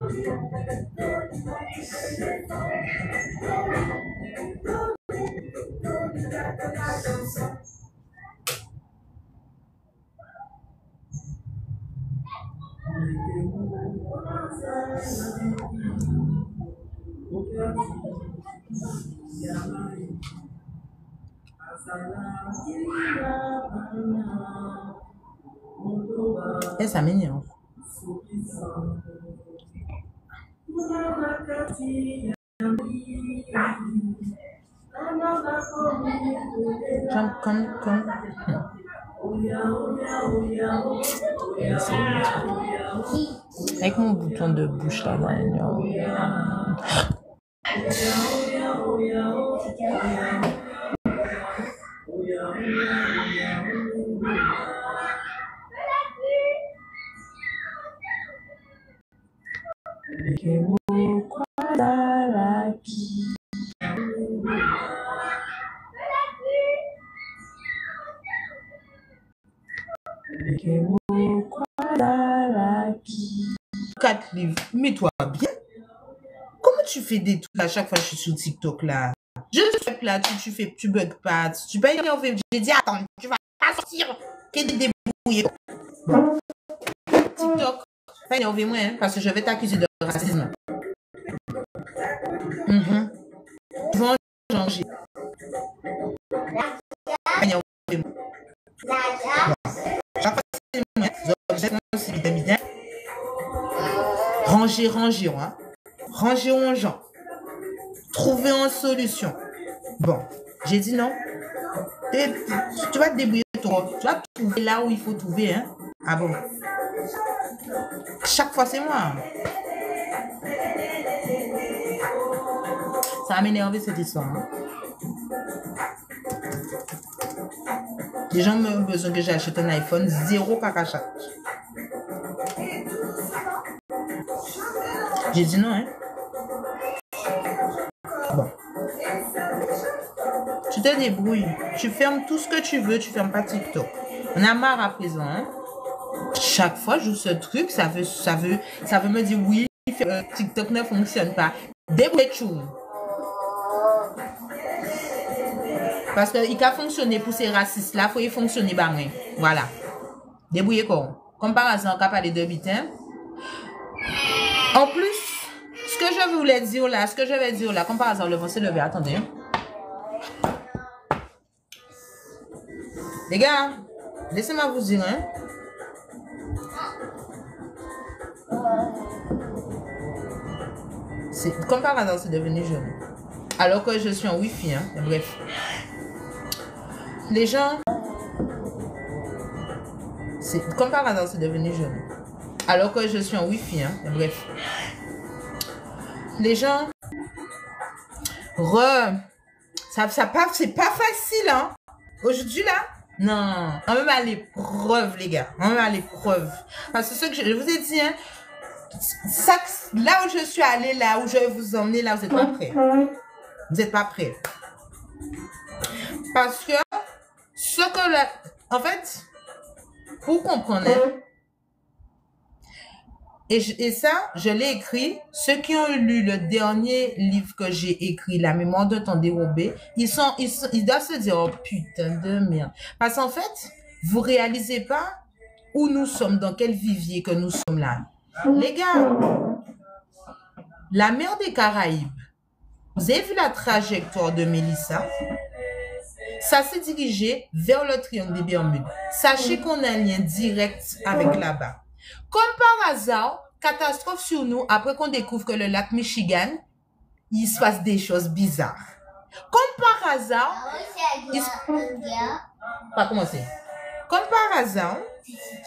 Et ça m'énerve. Comme. Avec mon bouton de bouche là. Quatre livres, mets-toi bien. Comment tu fais des trucs à chaque fois que je suis sur TikTok là? Je suis là, tu bugs pas, tu peux énerver. J'ai dit attends, tu vas pas sortir. Qu'est-ce que débrouillé? TikTok, pas énerver moi hein, parce que je vais t'accuser de racisme. Tu vas en changer. Pas énerver moi. Chaque fois c'est moi, c'est bien. Ranger, hein. Ranger en gens. Trouver une solution. Bon, j'ai dit non. Tu vas te débrouiller toi. Tu vas trouver là où il faut trouver. Hein? Ah bon? Chaque fois, c'est moi. Ça va m'énerver cette histoire. Hein? Les gens ont besoin que j'achète un iPhone 0 caca. J'ai dit non, hein? Bon. Tu te débrouilles. Tu fermes tout ce que tu veux. Tu fermes pas TikTok. On a marre à présent, hein? Chaque fois, je joue ce truc, ça veut me dire oui, TikTok ne fonctionne pas. Débrouille-toi. Parce qu'il a fonctionné pour ces racistes-là, il faut y fonctionner. Bah, oui. Voilà. Débrouillez quoi. Comme par exemple, on a parlé de bitin. En plus, ce que je voulais dire là, comme par exemple, le vent s'est levé. Attendez. Les gars, laissez-moi vous dire, hein. Comme par hasard, c'est devenu jeune. Alors que je suis en Wi-Fi, hein. Bref. Les gens... Comme par hasard, c'est devenu jeune. Alors que je suis en Wi-Fi, hein. Bref. Les gens... C'est pas facile, hein. Aujourd'hui, là... Non. On va même à l'épreuve, les gars. On va à l'épreuve. Parce que ce que je vous ai dit, hein... là où je suis allée, là où je vais vous emmener, là, vous n'êtes pas prêts. Vous n'êtes pas prêts. Parce que en fait, pour comprendre, hein, et ça, je l'ai écrit, ceux qui ont lu le dernier livre que j'ai écrit, La mémoire d'un temps dérobé, ils doivent se dire, oh putain de merde. Parce qu'en fait, vous réalisez pas où nous sommes, dans quel vivier que nous sommes là. Les gars, la mer des Caraïbes, vous avez vu la trajectoire de Mélissa? Ça s'est dirigé vers le triangle des Bermudes. Sachez qu'on a un lien direct avec là-bas. Comme par hasard, catastrophe sur nous, après qu'on découvre que le lac Michigan, il se passe des choses bizarres. Comme par hasard... Pas commencer. Comme par hasard,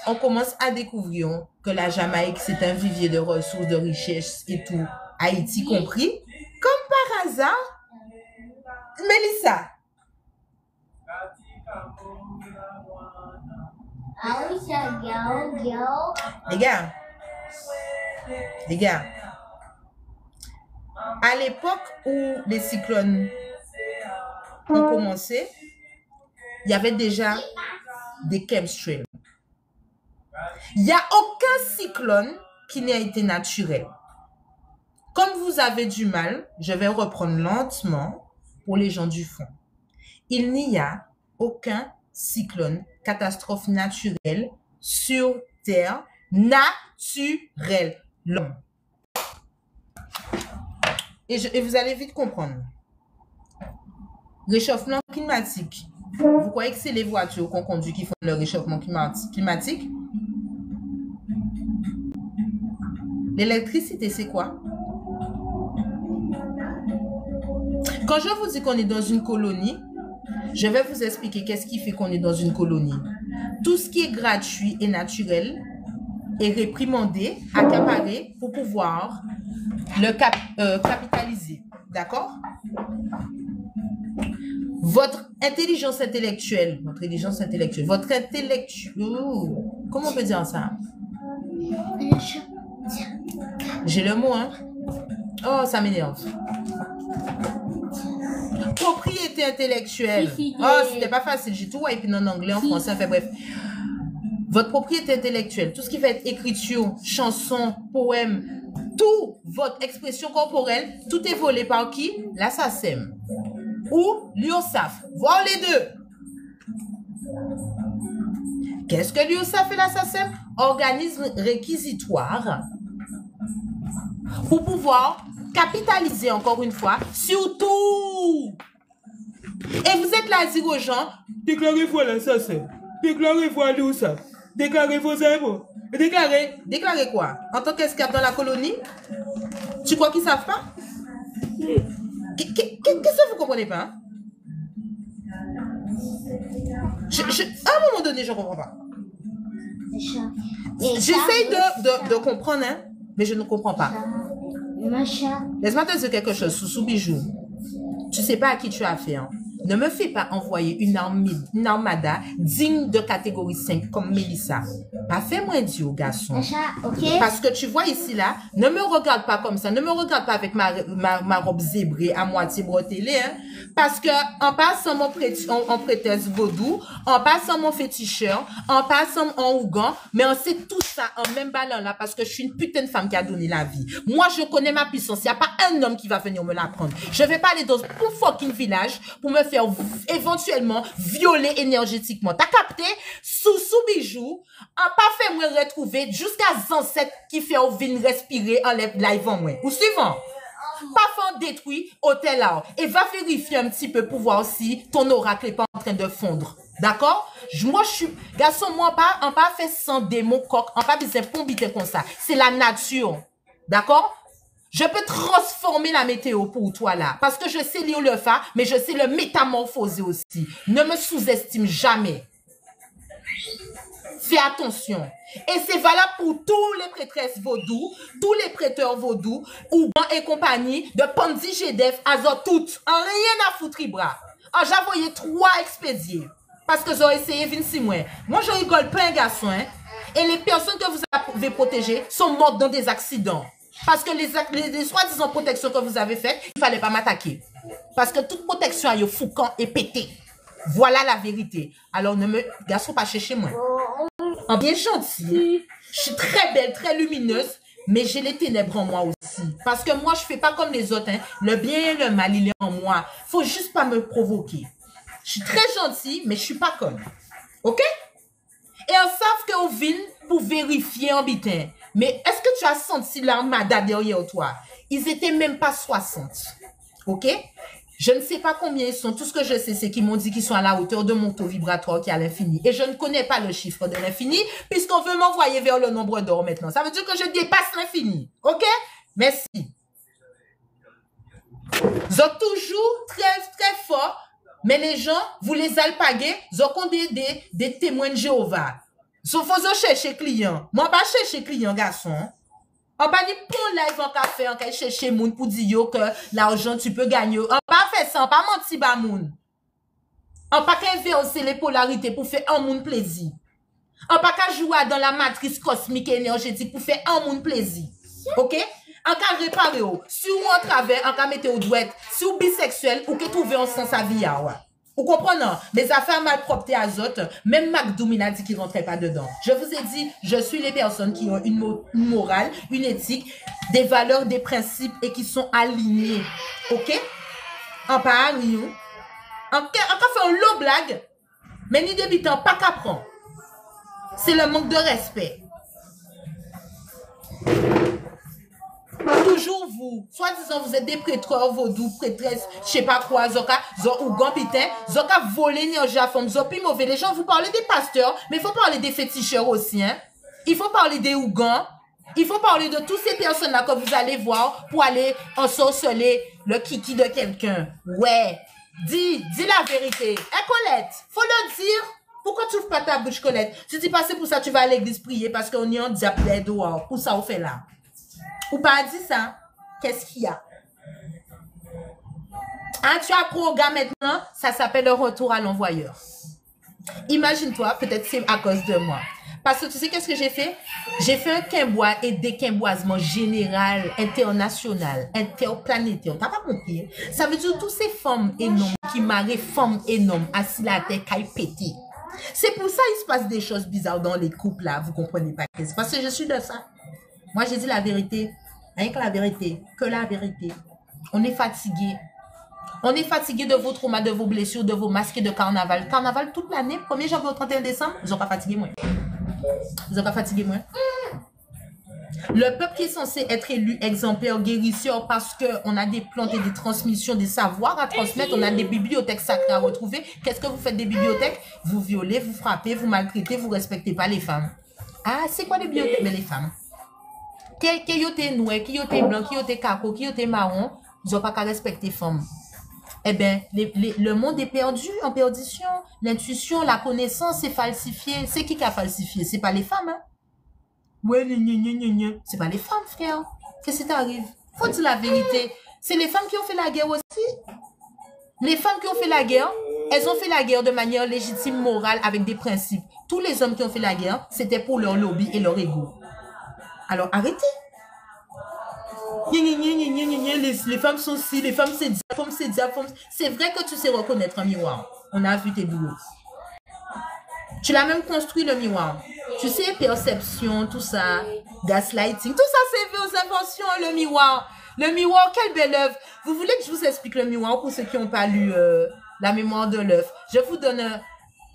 on commence à découvrir que la Jamaïque, c'est un vivier de ressources, de richesses et tout, Haïti compris. Comme par hasard, Mélissa. Les gars, à l'époque où les cyclones ont commencé, il y avait déjà des chemtrails. Il n'y a aucun cyclone qui n'a été naturel. Comme vous avez du mal, je vais reprendre lentement pour les gens du fond. Il n'y a aucun cyclone, catastrophe naturelle sur Terre, naturelle. L'homme. Et vous allez vite comprendre. Réchauffement climatique. Vous croyez que c'est les voitures qu'on conduit qui font le réchauffement climatique? L'électricité, c'est quoi? Quand je vous dis qu'on est dans une colonie, je vais vous expliquer qu'est-ce qui fait qu'on est dans une colonie. Tout ce qui est gratuit et naturel est réprimandé, accaparé pour pouvoir le capitaliser. D'accord? Votre intelligence intellectuelle, comment on peut dire ça? J'ai le mot, hein? Oh, ça m'énerve. Propriété intellectuelle. Oh, c'était pas facile. J'ai tout wipé en anglais, en français, enfin bref. Votre propriété intellectuelle, tout ce qui va être écriture, chanson, poème, tout votre expression corporelle, tout est volé par qui? La SACEM ou l'URSSAF, voire les deux. Qu'est-ce que l'URSSAF et la SACEM? Organisme réquisitoire pour pouvoir capitaliser encore une fois sur tout. Et vous êtes là à dire aux gens, déclarez-vous à la SACEM, déclarez-vous à l'URSSAF, déclarez vos impôts. Déclarer quoi? En tant qu'esclave dans la colonie? Tu crois qu'ils ne savent pas? Qu'est-ce que vous ne comprenez pas? À un moment donné, je ne comprends pas. J'essaye de comprendre, hein, mais je ne comprends pas. Laisse-moi te dire quelque chose, Soussou Bijou. Tu ne sais pas à qui tu as affaire. Ne me fais pas envoyer une armada digne de catégorie 5 comme Mélissa. Pas fais-moi idiot, garçon. Okay. Parce que tu vois ici, là, ne me regarde pas comme ça. Ne me regarde pas avec ma robe zébrée à moitié bretellée. Hein, parce que en passant en prétexte vaudou, en passant mon féticheur, en passant en ougan, mais on sait tout ça en même ballon là parce que je suis une putain de femme qui a donné la vie. Moi, je connais ma puissance. Il n'y a pas un homme qui va venir me la prendre. Je vais pas aller dans un fucking village pour me faire éventuellement violer énergétiquement. T'as capté? Soussou Bijou, en pas fait me retrouver jusqu'à 107 qui fait au vin respirer en live en moi. Ou suivant? Pas faire détruire hôtel là. Et va vérifier un petit peu pour voir si ton oracle n'est pas en train de fondre. D'accord? Moi, je suis, garçon, moi, en pas fait sans démon coq, en pas besoin pombiter comme ça. C'est la nature. D'accord? Je peux transformer la météo pour toi là. Parce que je sais lire le fa, mais je sais le métamorphoser aussi. Ne me sous-estime jamais. Fais attention. Et c'est valable pour tous les prêtresses vaudou, tous les prêteurs vaudou, Ouban et compagnie, de Pandi Gedef, Azot, toutes. En rien à foutre, bras. J'ai envoyé 3 expédiés. Parce que j'ai essayé 26 mois. Moi, je rigole pas un garçon, hein. Et les personnes que vous avez protégées sont mortes dans des accidents. Parce que les soi-disant protections que vous avez faites, il ne fallait pas m'attaquer. Parce que toute protection a eu foucan et pété. Voilà la vérité. Alors ne me garçon pas chercher moi. En bien gentil. Je suis très belle, très lumineuse, mais j'ai les ténèbres en moi aussi. Parce que moi, je ne fais pas comme les autres. Hein. Le bien et le mal, il est en moi. Il ne faut juste pas me provoquer. Je suis très gentille, mais je ne suis pas comme. OK? Et on savent qu'on vient pour vérifier en bitin. Mais est-ce que tu as senti l'armada derrière toi? Ils étaient même pas 60. OK? Je ne sais pas combien ils sont. Tout ce que je sais, c'est qu'ils m'ont dit qu'ils sont à la hauteur de mon taux vibratoire qui est à l'infini. Et je ne connais pas le chiffre de l'infini puisqu'on veut m'envoyer vers le nombre d'or maintenant. Ça veut dire que je dépasse l'infini. OK? Merci. Ils ont toujours très, très fort. Mais les gens, vous les alpaguez, ils ont des témoins de Jéhovah. Sauf que vous cherchez client. Moi, pas chercher client, garçon. On pas dit pour live en café, on va chercher moun pour dire que l'argent tu peux gagner. On pas fait ça, on pas menti ba moun. On pas inverser les polarités pour faire un moun plaisir. On pas jouer dans la matrice cosmique et énergétique pour faire un moun plaisir. OK? On ka réparer ou. Si ou en travers, on ka mettre au douette. Si ou bisexuel ou que trouver en sens à vie. Vous comprenez? Mes affaires malpropres azote, même McDo, il a dit qu'il ne rentrait pas dedans. Je vous ai dit, je suis les personnes qui ont une morale, une éthique, des valeurs, des principes et qui sont alignées. OK? En pas rien. En fait un long blague, mais ni débutant, pas qu'apprendre. C'est le manque de respect. Toujours vous, soi-disant vous êtes des prêtres, vaudou, prêtresses, je sais pas quoi, zoka, ou gambitin, zoka voler l'énergie à fond, zopi mauvais. Les gens, vous parlez des pasteurs, mais il faut parler des féticheurs aussi, hein. Il faut parler des ougans, il faut parler de toutes ces personnes-là que vous allez voir pour aller ensorceler le kiki de quelqu'un. Ouais, dis la vérité. Hein, Colette, faut le dire. Pourquoi tu ouvres pas ta bouche, Colette? Tu dis pas c'est pour ça que tu vas à l'église prier parce qu'on y en diable dehors. Pour ça, on fait là. Ou pas dit ça, qu'est-ce qu'il y a? Ah, tu as programme maintenant, ça s'appelle le retour à l'envoyeur. Imagine-toi, peut-être c'est à cause de moi. Parce que tu sais qu'est-ce que j'ai fait? J'ai fait un quimbois et déquimboisement général, international, interplanétaire. T'as pas compris? Ça veut dire tous ces femmes énormes qui marient femmes énormes, assis la tête, caille pété. C'est pour ça qu'il se passe des choses bizarres dans les couples là, vous comprenez pas? C'est parce que je suis de ça. Moi, j'ai dit la vérité. Rien que la vérité. Que la vérité. On est fatigué. On est fatigué de vos traumas, de vos blessures, de vos masques de carnaval. Carnaval toute l'année, 1er janvier au 31 décembre, ils n'ont pas fatigué moi. Ils n'ont pas fatigué moi. Le peuple qui est censé être élu exemplaire, guérisseur, parce qu'on a des plantes et des transmissions, des savoirs à transmettre, on a des bibliothèques sacrées à retrouver. Qu'est-ce que vous faites des bibliothèques? Vous violez, vous frappez, vous maltraitez, vous respectez pas les femmes. Ah, c'est quoi les bibliothèques? Mais les femmes. Qui yo te noir, qui yo te blanc, qui yo te caco, qui yo te marron, ils n'ont pas qu'à respecter les femmes. Eh bien, le monde est perdu, en perdition. L'intuition, la connaissance est falsifiée. C'est qui a falsifié? C'est pas les femmes, hein? Ouais, c'est pas les femmes, frère. Qu'est-ce qui t'arrive? Faut dire la vérité. C'est les femmes qui ont fait la guerre aussi. Les femmes qui ont fait la guerre, elles ont fait la guerre de manière légitime, morale, avec des principes. Tous les hommes qui ont fait la guerre, c'était pour leur lobby et leur ego. Alors, arrêtez. Les femmes sont ci, les femmes c'est diable, c'est diable. C'est vrai que tu sais reconnaître un miroir. On a vu tes boulots. Tu l'as même construit le miroir. Tu sais, perception, tout ça, gaslighting, tout ça c'est vos inventions, le miroir. Le miroir, quelle belle œuvre. Vous voulez que je vous explique le miroir pour ceux qui n'ont pas lu La mémoire de l'œuf? Je vous donne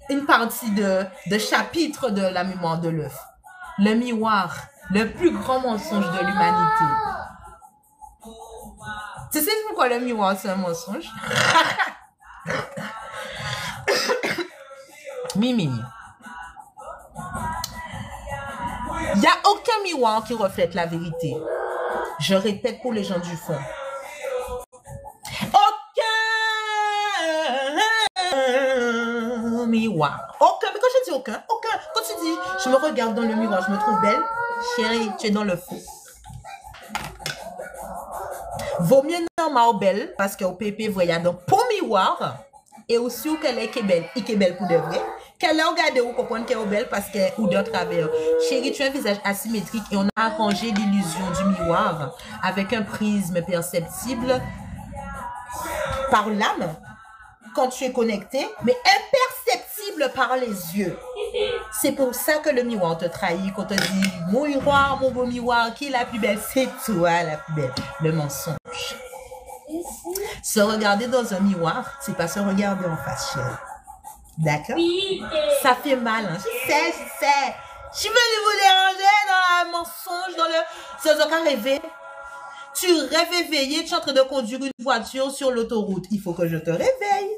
une partie de chapitre de La mémoire de l'œuf. Le miroir, le plus grand mensonge de l'humanité. Tu sais pourquoi le miroir c'est un mensonge? Mimi. Il n'y a aucun miroir qui reflète la vérité. Je répète pour les gens du fond. Aucun miroir. Aucun. Mais quand je dis aucun, aucun. Quand tu dis, je me regarde dans le miroir, je me trouve belle, chérie, tu es dans le faux. Vaut mieux non belle parce qu'au PP, voyez dans pour miroir et aussi qu'elle est belle. Il est belle pour de vrai. Qu'elle a regardé ou comprendre qu'elle est belle parce qu'elle ou de travers. Chérie, tu as un visage asymétrique et on a arrangé l'illusion du miroir avec un prisme perceptible par l'âme quand tu es connecté, mais imperceptible par les yeux. C'est pour ça que le miroir te trahit, qu'on te dit mon miroir, mon beau miroir, qui est la plus belle? C'est toi la plus belle. Le mensonge. Se regarder dans un miroir, c'est pas se regarder en face, chérie. D'accord? Ça fait mal, hein? Je sais. Je suis venue vous déranger dans un mensonge, dans le... Sans aucun rêver. Tu rêves éveillé, tu es en train de conduire une voiture sur l'autoroute. Il faut que je te réveille.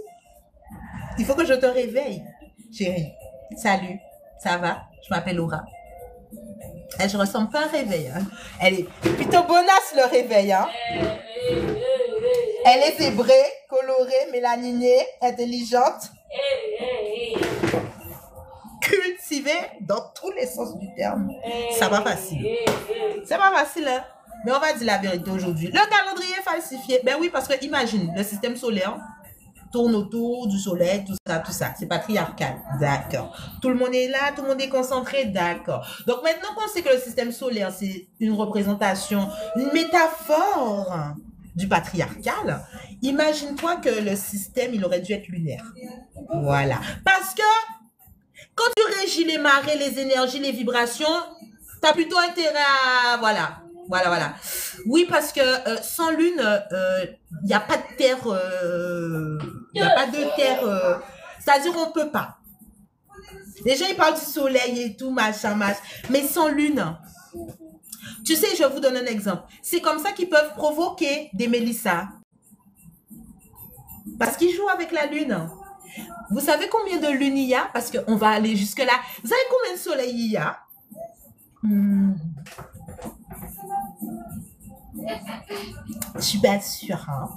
Il faut que je te réveille. Chérie, salut, ça va? Je m'appelle Laura. Je ressemble pas à un réveil. Hein? Elle est plutôt bonasse le réveil. Hein? Elle est zébrée, colorée, mélaninée, intelligente. Cultivée dans tous les sens du terme. Ça va facile. C'est pas facile, hein? Mais on va dire la vérité aujourd'hui. Le calendrier est falsifié. Ben oui, parce que imagine, le système solaire tourne autour du soleil, tout ça. C'est patriarcal. D'accord. Tout le monde est là, tout le monde est concentré. D'accord. Donc maintenant qu'on sait que le système solaire, c'est une représentation, une métaphore du patriarcal, imagine-toi que le système, il aurait dû être lunaire. Voilà. Parce que quand tu régis les marées, les énergies, les vibrations, tu as plutôt intérêt à... Voilà. Voilà. Oui, parce que sans lune, il n'y a pas de terre... Il n'y a pas de terre... c'est-à-dire, on ne peut pas. Les gens, ils parlent du soleil et tout, machin. Mais sans lune... Tu sais, je vous donne un exemple. C'est comme ça qu'ils peuvent provoquer des Mélissa. Parce qu'ils jouent avec la lune. Vous savez combien de lunes il y a? Parce qu'on va aller jusque-là. Vous savez combien de soleil il y a? Je suis pas sûre. Hein?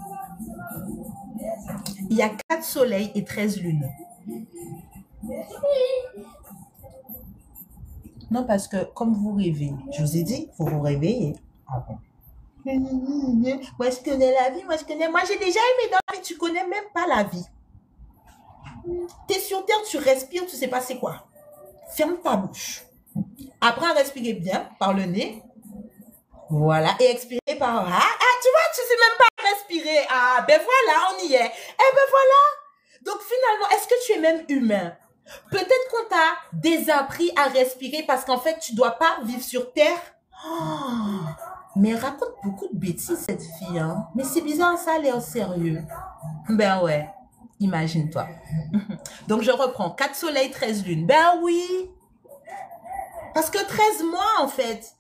Il y a 4 soleils et 13 lunes. Non, parce que comme vous rêvez, je vous ai dit, il faut vous réveiller. Ah bon. Moi, je connais la vie, moi, j'ai déjà aimé dans la vie, tu connais même pas la vie. Tu es sur terre, tu respires, tu sais pas c'est quoi. Ferme ta bouche. Apprends à respirer bien par le nez. Voilà, et expirer par... tu vois, tu sais même pas respirer. Ah, ben voilà, on y est. Eh ben voilà. Donc finalement, est-ce que tu es même humain? Peut-être qu'on t'a désappris à respirer parce qu'en fait, tu dois pas vivre sur terre. Oh, mais elle raconte beaucoup de bêtises, cette fille. Hein? Mais c'est bizarre, ça a l'air sérieux. Ben ouais, imagine-toi. Donc, je reprends. 4 soleils, 13 lunes. Ben oui. Parce que 13 mois, en fait.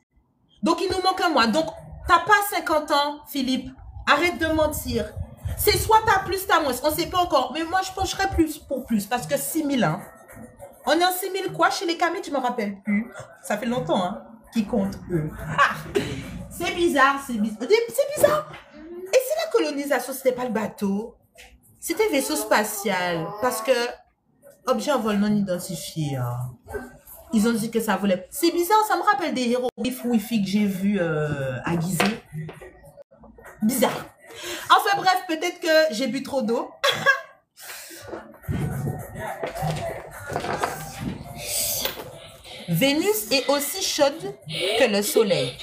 Donc, il nous manque un mois. Donc, t'as pas 50 ans, Philippe. Arrête de mentir. C'est soit t'as plus, t'as moins. On ne sait pas encore. Mais moi, je pencherais plus pour plus. Parce que 6000 ans. On est en 6000 quoi chez les Kamites, je me rappelle plus. Ça fait longtemps, hein, qui comptent eux. Ah, c'est bizarre, c'est bizarre. C'est bizarre. Et si la colonisation, c'était pas le bateau, c'était vaisseau spatial. Parce que, objet en vol non identifié. Hein. Ils ont dit que ça volait. C'est bizarre, ça me rappelle des hiéroglyphes Wi-Fi que j'ai vus à Gizeh. Bizarre. Enfin bref, peut-être que j'ai bu trop d'eau. Vénus est aussi chaude que le soleil.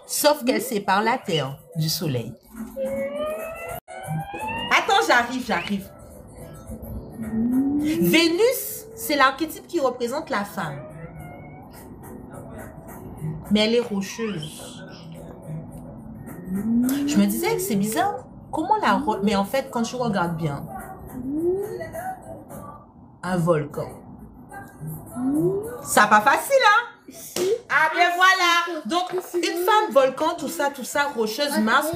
Sauf qu'elle sépare la Terre du soleil. Attends, j'arrive. Vénus, c'est l'archétype qui représente la femme. Mais elle est rocheuse. Je me disais que c'est bizarre. Comment la roche... Mais en fait, quand tu regardes bien, un volcan. Ça pas facile, hein? Ah ben voilà. Donc, une femme, volcan, tout ça, rocheuse, Mars.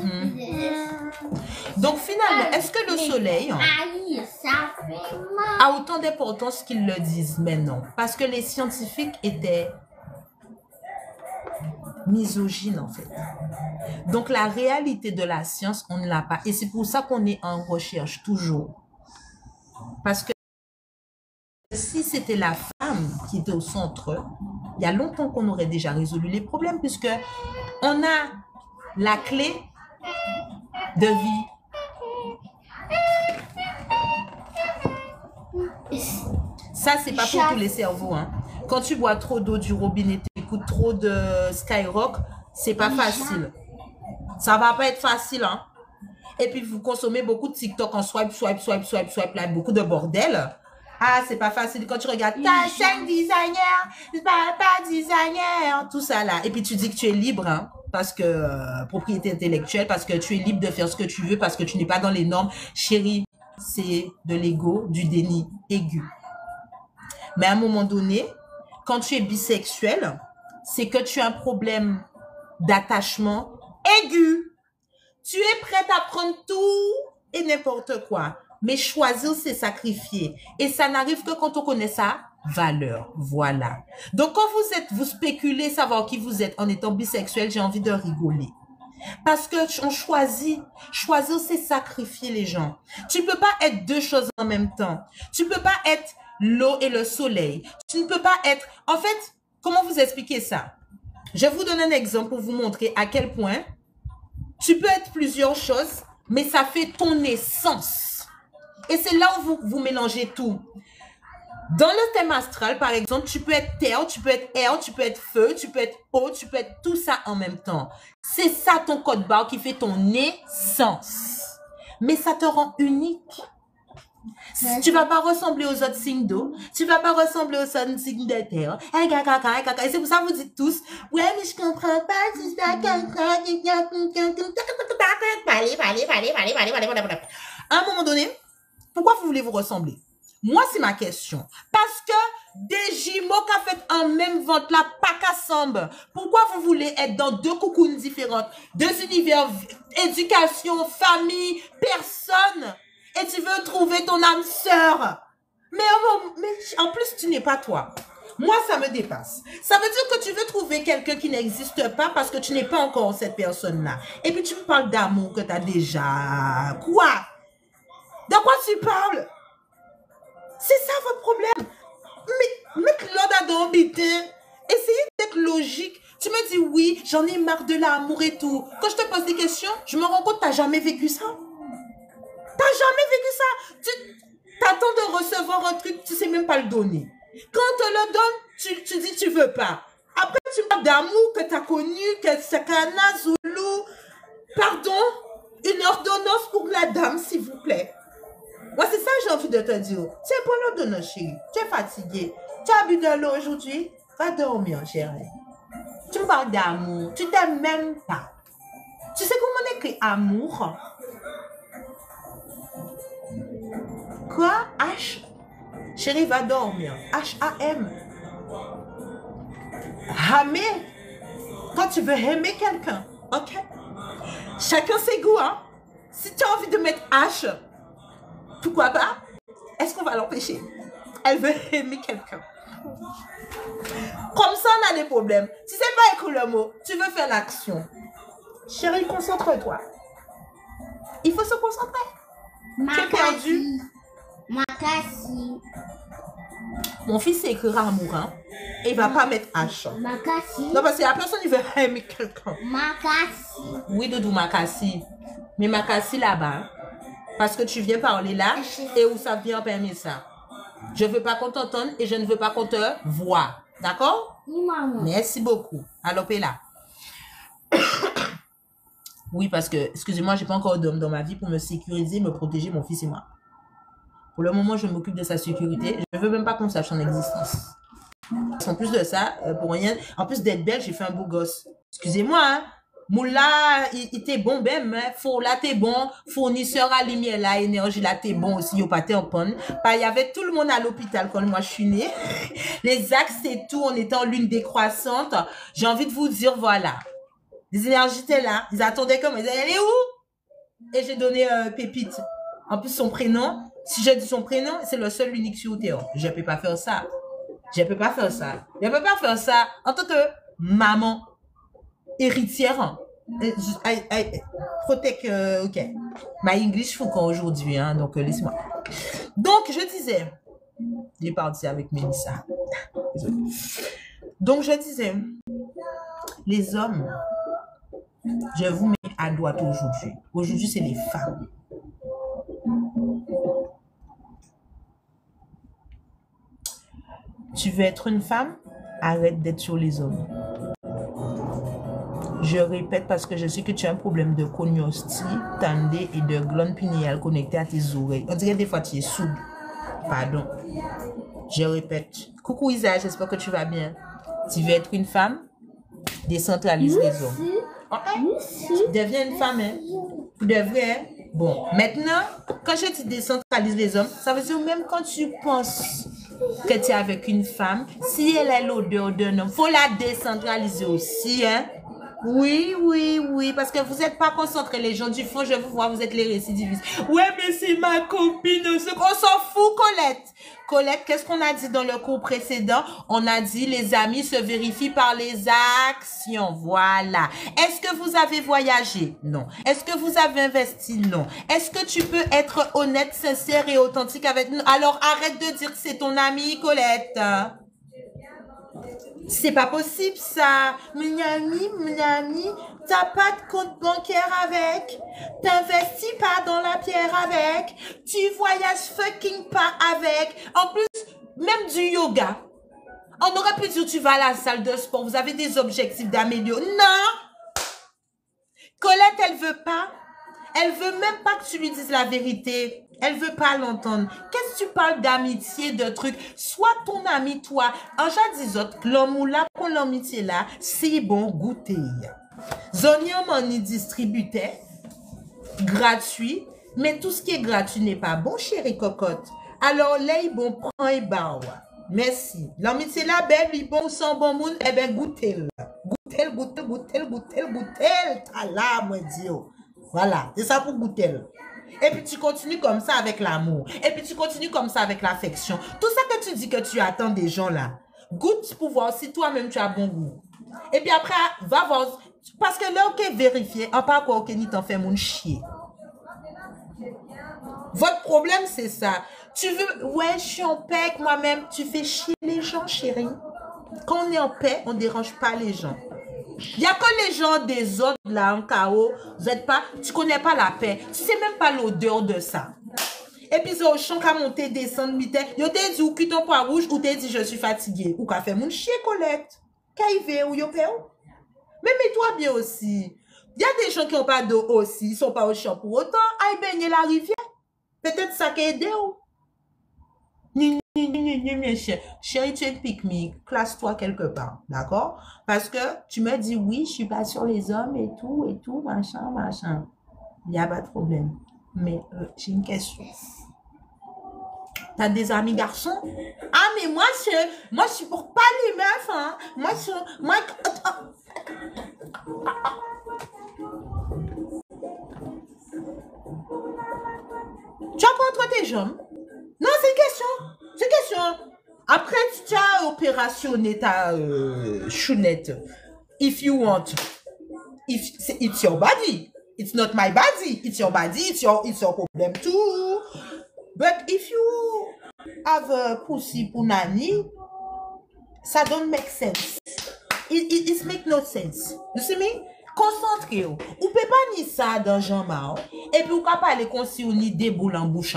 Donc, finalement, est-ce que le soleil a autant d'importance qu'ils le disent? Mais non. Parce que les scientifiques étaient misogynes, en fait. Donc, la réalité de la science, on ne l'a pas. Et c'est pour ça qu'on est en recherche, toujours. Parce que si c'était la femme qui était au centre, il y a longtemps qu'on aurait déjà résolu les problèmes, puisque on a la clé de vie. Ça, c'est pas pour tous les cerveaux. Hein. Quand tu bois trop d'eau du robinet, tu écoutes trop de Skyrock, c'est pas facile. Ça va pas être facile. Hein. Et puis, vous consommez beaucoup de TikTok en swipe, là, beaucoup de bordel. Ah, c'est pas facile. Quand tu regardes, t'as 5 designers, pas designer, tout ça là. Et puis, tu dis que tu es libre, hein, parce que propriété intellectuelle, parce que tu es libre de faire ce que tu veux, parce que tu n'es pas dans les normes. Chérie, c'est de l'ego, du déni aigu. Mais à un moment donné, quand tu es bisexuel, c'est que tu as un problème d'attachement aigu. Tu es prête à prendre tout et n'importe quoi. Mais choisir, c'est sacrifier. Et ça n'arrive que quand on connaît sa valeur. Voilà. Donc, quand vous spéculez savoir qui vous êtes en étant bisexuel, j'ai envie de rigoler. Parce que on choisit. Choisir, c'est sacrifier les gens. Tu ne peux pas être deux choses en même temps. Tu ne peux pas être l'eau et le soleil. Tu ne peux pas être... En fait, comment vous expliquer ça? Je vous donne un exemple pour vous montrer à quel point tu peux être plusieurs choses, mais ça fait ton essence. Et c'est là où vous mélangez tout. Dans le thème astral, par exemple, tu peux être terre, tu peux être air, tu peux être feu, tu peux être eau, tu peux être tout ça en même temps. C'est ça ton code barre qui fait ton essence. Mais ça te rend unique. Tu vas pas ressembler aux autres signes d'eau. Tu vas pas ressembler aux autres signes de terre. Et c'est pour ça que vous dites tous, ouais, mais je comprends pas, c'est ça, à un moment donné, pourquoi vous voulez vous ressembler? Moi, c'est ma question. Parce que des jumeaux qui ont fait un même ventre là, pas qu'ensemble. Pourquoi vous voulez être dans deux cocoons différentes, deux univers, éducation, famille, personne? Et tu veux trouver ton âme sœur. Mais en plus, tu n'es pas toi. Moi, ça me dépasse. Ça veut dire que tu veux trouver quelqu'un qui n'existe pas parce que tu n'es pas encore cette personne-là. Et puis, tu me parles d'amour que tu as déjà. Quoi? De quoi tu parles? C'est ça votre problème. Mais, Claude Adombité, essayez d'être logique. Tu me dis oui, j'en ai marre de l'amour et tout. Quand je te pose des questions, je me rends compte que tu n'as jamais vécu ça. T'as jamais vécu ça. Tu t'attends de recevoir un truc, tu sais même pas le donner. Quand on te le donne, tu dis tu veux pas. Après, tu parles d'amour que tu as connu, que c'est Kana, Zulu. Pardon, une ordonnance pour la dame, s'il vous plaît. Moi, c'est ça que j'ai envie de te dire. Tiens, pour l'ordonnance, chérie. Tu es fatiguée. Tu as bu de l'eau aujourd'hui. Va dormir, chérie. Tu me parles d'amour. Tu t'aimes même pas. Tu sais comment on écrit amour? Quoi? H? Chérie, va dormir. H-A-M. Aimer. Quand tu veux aimer quelqu'un. Ok? Chacun ses goûts, hein? Si tu as envie de mettre H, pourquoi pas? Est-ce qu'on va l'empêcher? Elle veut aimer quelqu'un. Comme ça, on a des problèmes. Tu sais pas écrire le mot. Tu veux faire l'action. Chérie, concentre-toi. Il faut se concentrer. Tu es perdu. Makassi. Mon fils écrira amour, hein? Et il va pas mettre H. Makassi. Non, parce que la personne, il veut aimer quelqu'un. Makassi. Oui, Doudou, Makassi. Mais Makassi là-bas. Parce que tu viens parler là et où ça vient permettre ça. Je ne veux pas qu'on t'entende et je ne veux pas qu'on te voie. D'accord? Oui, maman. Merci beaucoup. Alors, là. Oui, parce que, excusez-moi, je n'ai pas encore d'homme dans ma vie pour me sécuriser, me protéger, mon fils et moi. Pour le moment, je m'occupe de sa sécurité. Je ne veux même pas qu'on sache son existence. En plus de ça, pour rien, en plus d'être belle, j'ai fait un beau gosse. Excusez-moi, hein. Moula, il était bon, ben, faut là, t'es bon. Fournisseur à lumière, là, énergie, là, t'es bon aussi, au pâté en panne. Il y avait tout le monde à l'hôpital quand moi je suis née. Les axes et tout, on était en lune décroissante. J'ai envie de vous dire, voilà. Les énergies étaient là. Ils attendaient comme, ils disaient, elle est où? Et j'ai donné Pépite. En plus, son prénom, si je dis son prénom, c'est le seul, l'unique sur Terre. Je peux pas faire ça. Je peux pas faire ça. Je peux pas faire ça en tant que maman héritière. Protect, ok. My English Foucault aujourd'hui, hein, donc laisse-moi. Donc, je disais, j'ai parti avec Mélissa. Donc, je disais, les hommes, je vous mets à droite aujourd'hui. Aujourd'hui, c'est les femmes. Tu veux être une femme? Arrête d'être sur les hommes. Je répète parce que je sais que tu as un problème de cognostie, tendée et de glande pinéale connectée à tes oreilles. On dirait des fois tu es sourde. Pardon. Je répète. Coucou Isa, j'espère que tu vas bien. Tu veux être une femme? Décentralise les hommes. Ok? Deviens une femme, hein? Tu devrais. Bon, maintenant, quand je te décentralise les hommes, ça veut dire même quand tu penses que tu es avec une femme, si elle a l'odeur d'un homme, il faut la décentraliser aussi, hein? Oui, oui, oui, parce que vous n'êtes pas concentrés, les gens du fond, je vous vois, vous êtes les récidivistes. Ouais, mais c'est ma copine, on s'en fout, Colette. Colette, qu'est-ce qu'on a dit dans le cours précédent? On a dit les amis se vérifient par les actions, voilà. Est-ce que vous avez voyagé? Non. Est-ce que vous avez investi? Non. Est-ce que tu peux être honnête, sincère et authentique avec nous? Alors arrête de dire que c'est ton ami, Colette. C'est pas possible ça. Mon ami, t'as pas de compte bancaire avec. T'investis pas dans la pierre avec. Tu voyages fucking pas avec. En plus, même du yoga. On aurait pu dire, tu vas à la salle de sport, vous avez des objectifs d'améliorer. Non! Colette, elle veut pas. Elle veut même pas que tu lui dises la vérité. Elle veut pas l'entendre. Qu'est-ce que tu parles d'amitié, de trucs? Sois ton ami, toi. En jadis autres, l'homme ou là, pour l'amitié là, c'est bon goûter. Zonia m'en y distribuait, gratuit, mais tout ce qui est gratuit n'est pas bon, chérie cocotte. Alors, là, bon, prends et bah, merci. L'amitié là, belle, il bon, sans bon monde, eh ben, goûtez-le. Goûtez-le, goûtez-le, goûtez-le, goûtez-le, goûtez-le. T'as là, moi, Dieu. Voilà, c'est ça pour goûter. Et puis tu continues comme ça avec l'amour. Et puis tu continues comme ça avec l'affection. Tout ça que tu dis que tu attends des gens là, goûte pour voir si toi-même tu as bon goût. Et puis après, va voir. Parce que là, ok, vérifier, en pas quoi, ok, ni t'en fais mon chier. Votre problème, c'est ça. Tu veux, ouais, je suis en paix avec moi-même. Tu fais chier les gens, chérie. Quand on est en paix, on ne dérange pas les gens. Il n'y a que les gens des autres là en chaos, tu connais pas la paix, tu sais même pas l'odeur de ça. Et puis au champ qu'à monter, descendre, mitaine, yo te dit ou quitte ton poids rouge ou te dit je suis fatigué ou qu'a fait mon chier Colette. Qu'à ou yo fait ou. Mais mets-toi bien aussi. Il y a des gens qui n'ont pas d'eau aussi, ils sont pas au champ pour autant, aille baigner la rivière. Peut-être ça qui aide ou. Chérie, tu es pique-me, classe-toi quelque part, d'accord? Parce que tu me dis oui, je suis pas sur les hommes et tout, machin, machin. Il n'y a pas de problème. Mais j'ai une question. T'as des amis garçons? Ah, mais moi, je supporte pas les meufs, hein. Tu as pas entre tes jambes? Non, c'est une question. C'est une question. Après, tu as opérationné ta chounette. If you want. It's your body. It's not my body. It's your body. It's your problem too. But if you have a pussy punani, ça don't make sense. It make no sense. You see me? Concentrez-vous. Ou peut pas ni ça dans Jean-Mao. Et puis, ou pas parler comme si on y déboule en bouche.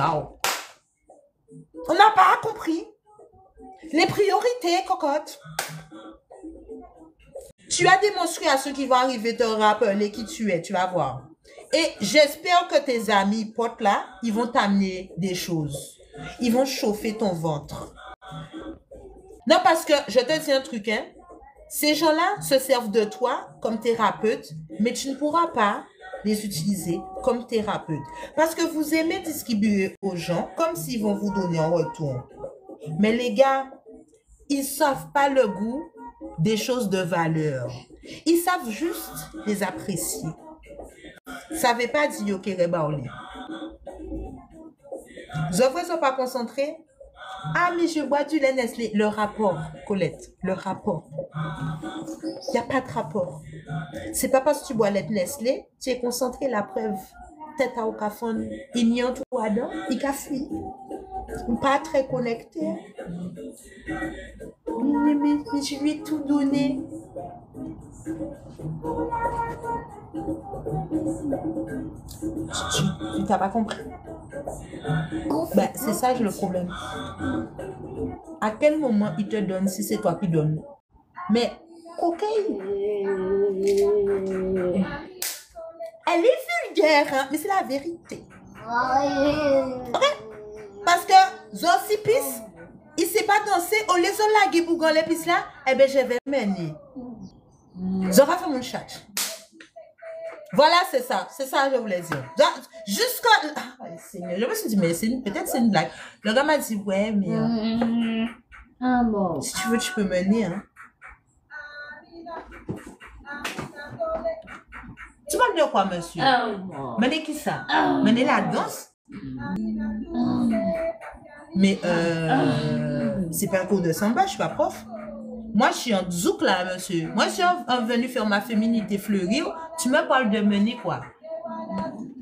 On n'a pas compris. Les priorités, cocotte. Tu as démontré à ceux qui vont arriver te rappeler qui tu es, tu vas voir. Et j'espère que tes amis potes là, ils vont t'amener des choses. Ils vont chauffer ton ventre. Non, parce que je te dis un truc, hein. Ces gens-là se servent de toi comme thérapeute, mais tu ne pourras pas les utiliser comme thérapeute. Parce que vous aimez distribuer aux gens comme s'ils vont vous donner en retour. Mais les gars, ils ne savent pas le goût des choses de valeur. Ils savent juste les apprécier. Ça ne veut pas dire que les autres ne sont pas concentrés. Ah, mais je bois du lait Nestlé. Le rapport, Colette, le rapport. Il n'y a pas de rapport. C'est pas parce que tu bois lait Nestlé, tu es concentré, la preuve. Tête à Okafon, il n'y a tout à dedans, il a fui. Pas très connecté. Mais je lui ai tout donné. Tu n'as pas compris? Ben, c'est ça le problème. À quel moment il te donne si c'est toi qui donnes? Mais, ok. Elle est vulgaire, hein? Mais c'est la vérité. Ok? Parce que Zosipis, il ne sait pas danser. Au lieu de la guibougan l'épice là, eh bien, je vais mener. Zora fait mon chat. Voilà, c'est ça. C'est ça que je voulais dire. Jusqu'à... Ah, Seigneur, je me suis dit, mais peut-être c'est une blague. Le gars m'a dit, ouais, mais... si tu veux, tu peux mener, hein. Tu parles de quoi, monsieur? Mener qui ça? Mener la danse? Mais c'est pas un cours de samba, je suis pas prof. Moi, je suis en zouk là, monsieur. Moi, je suis venu faire ma féminité fleurie. Tu me parles de mener quoi?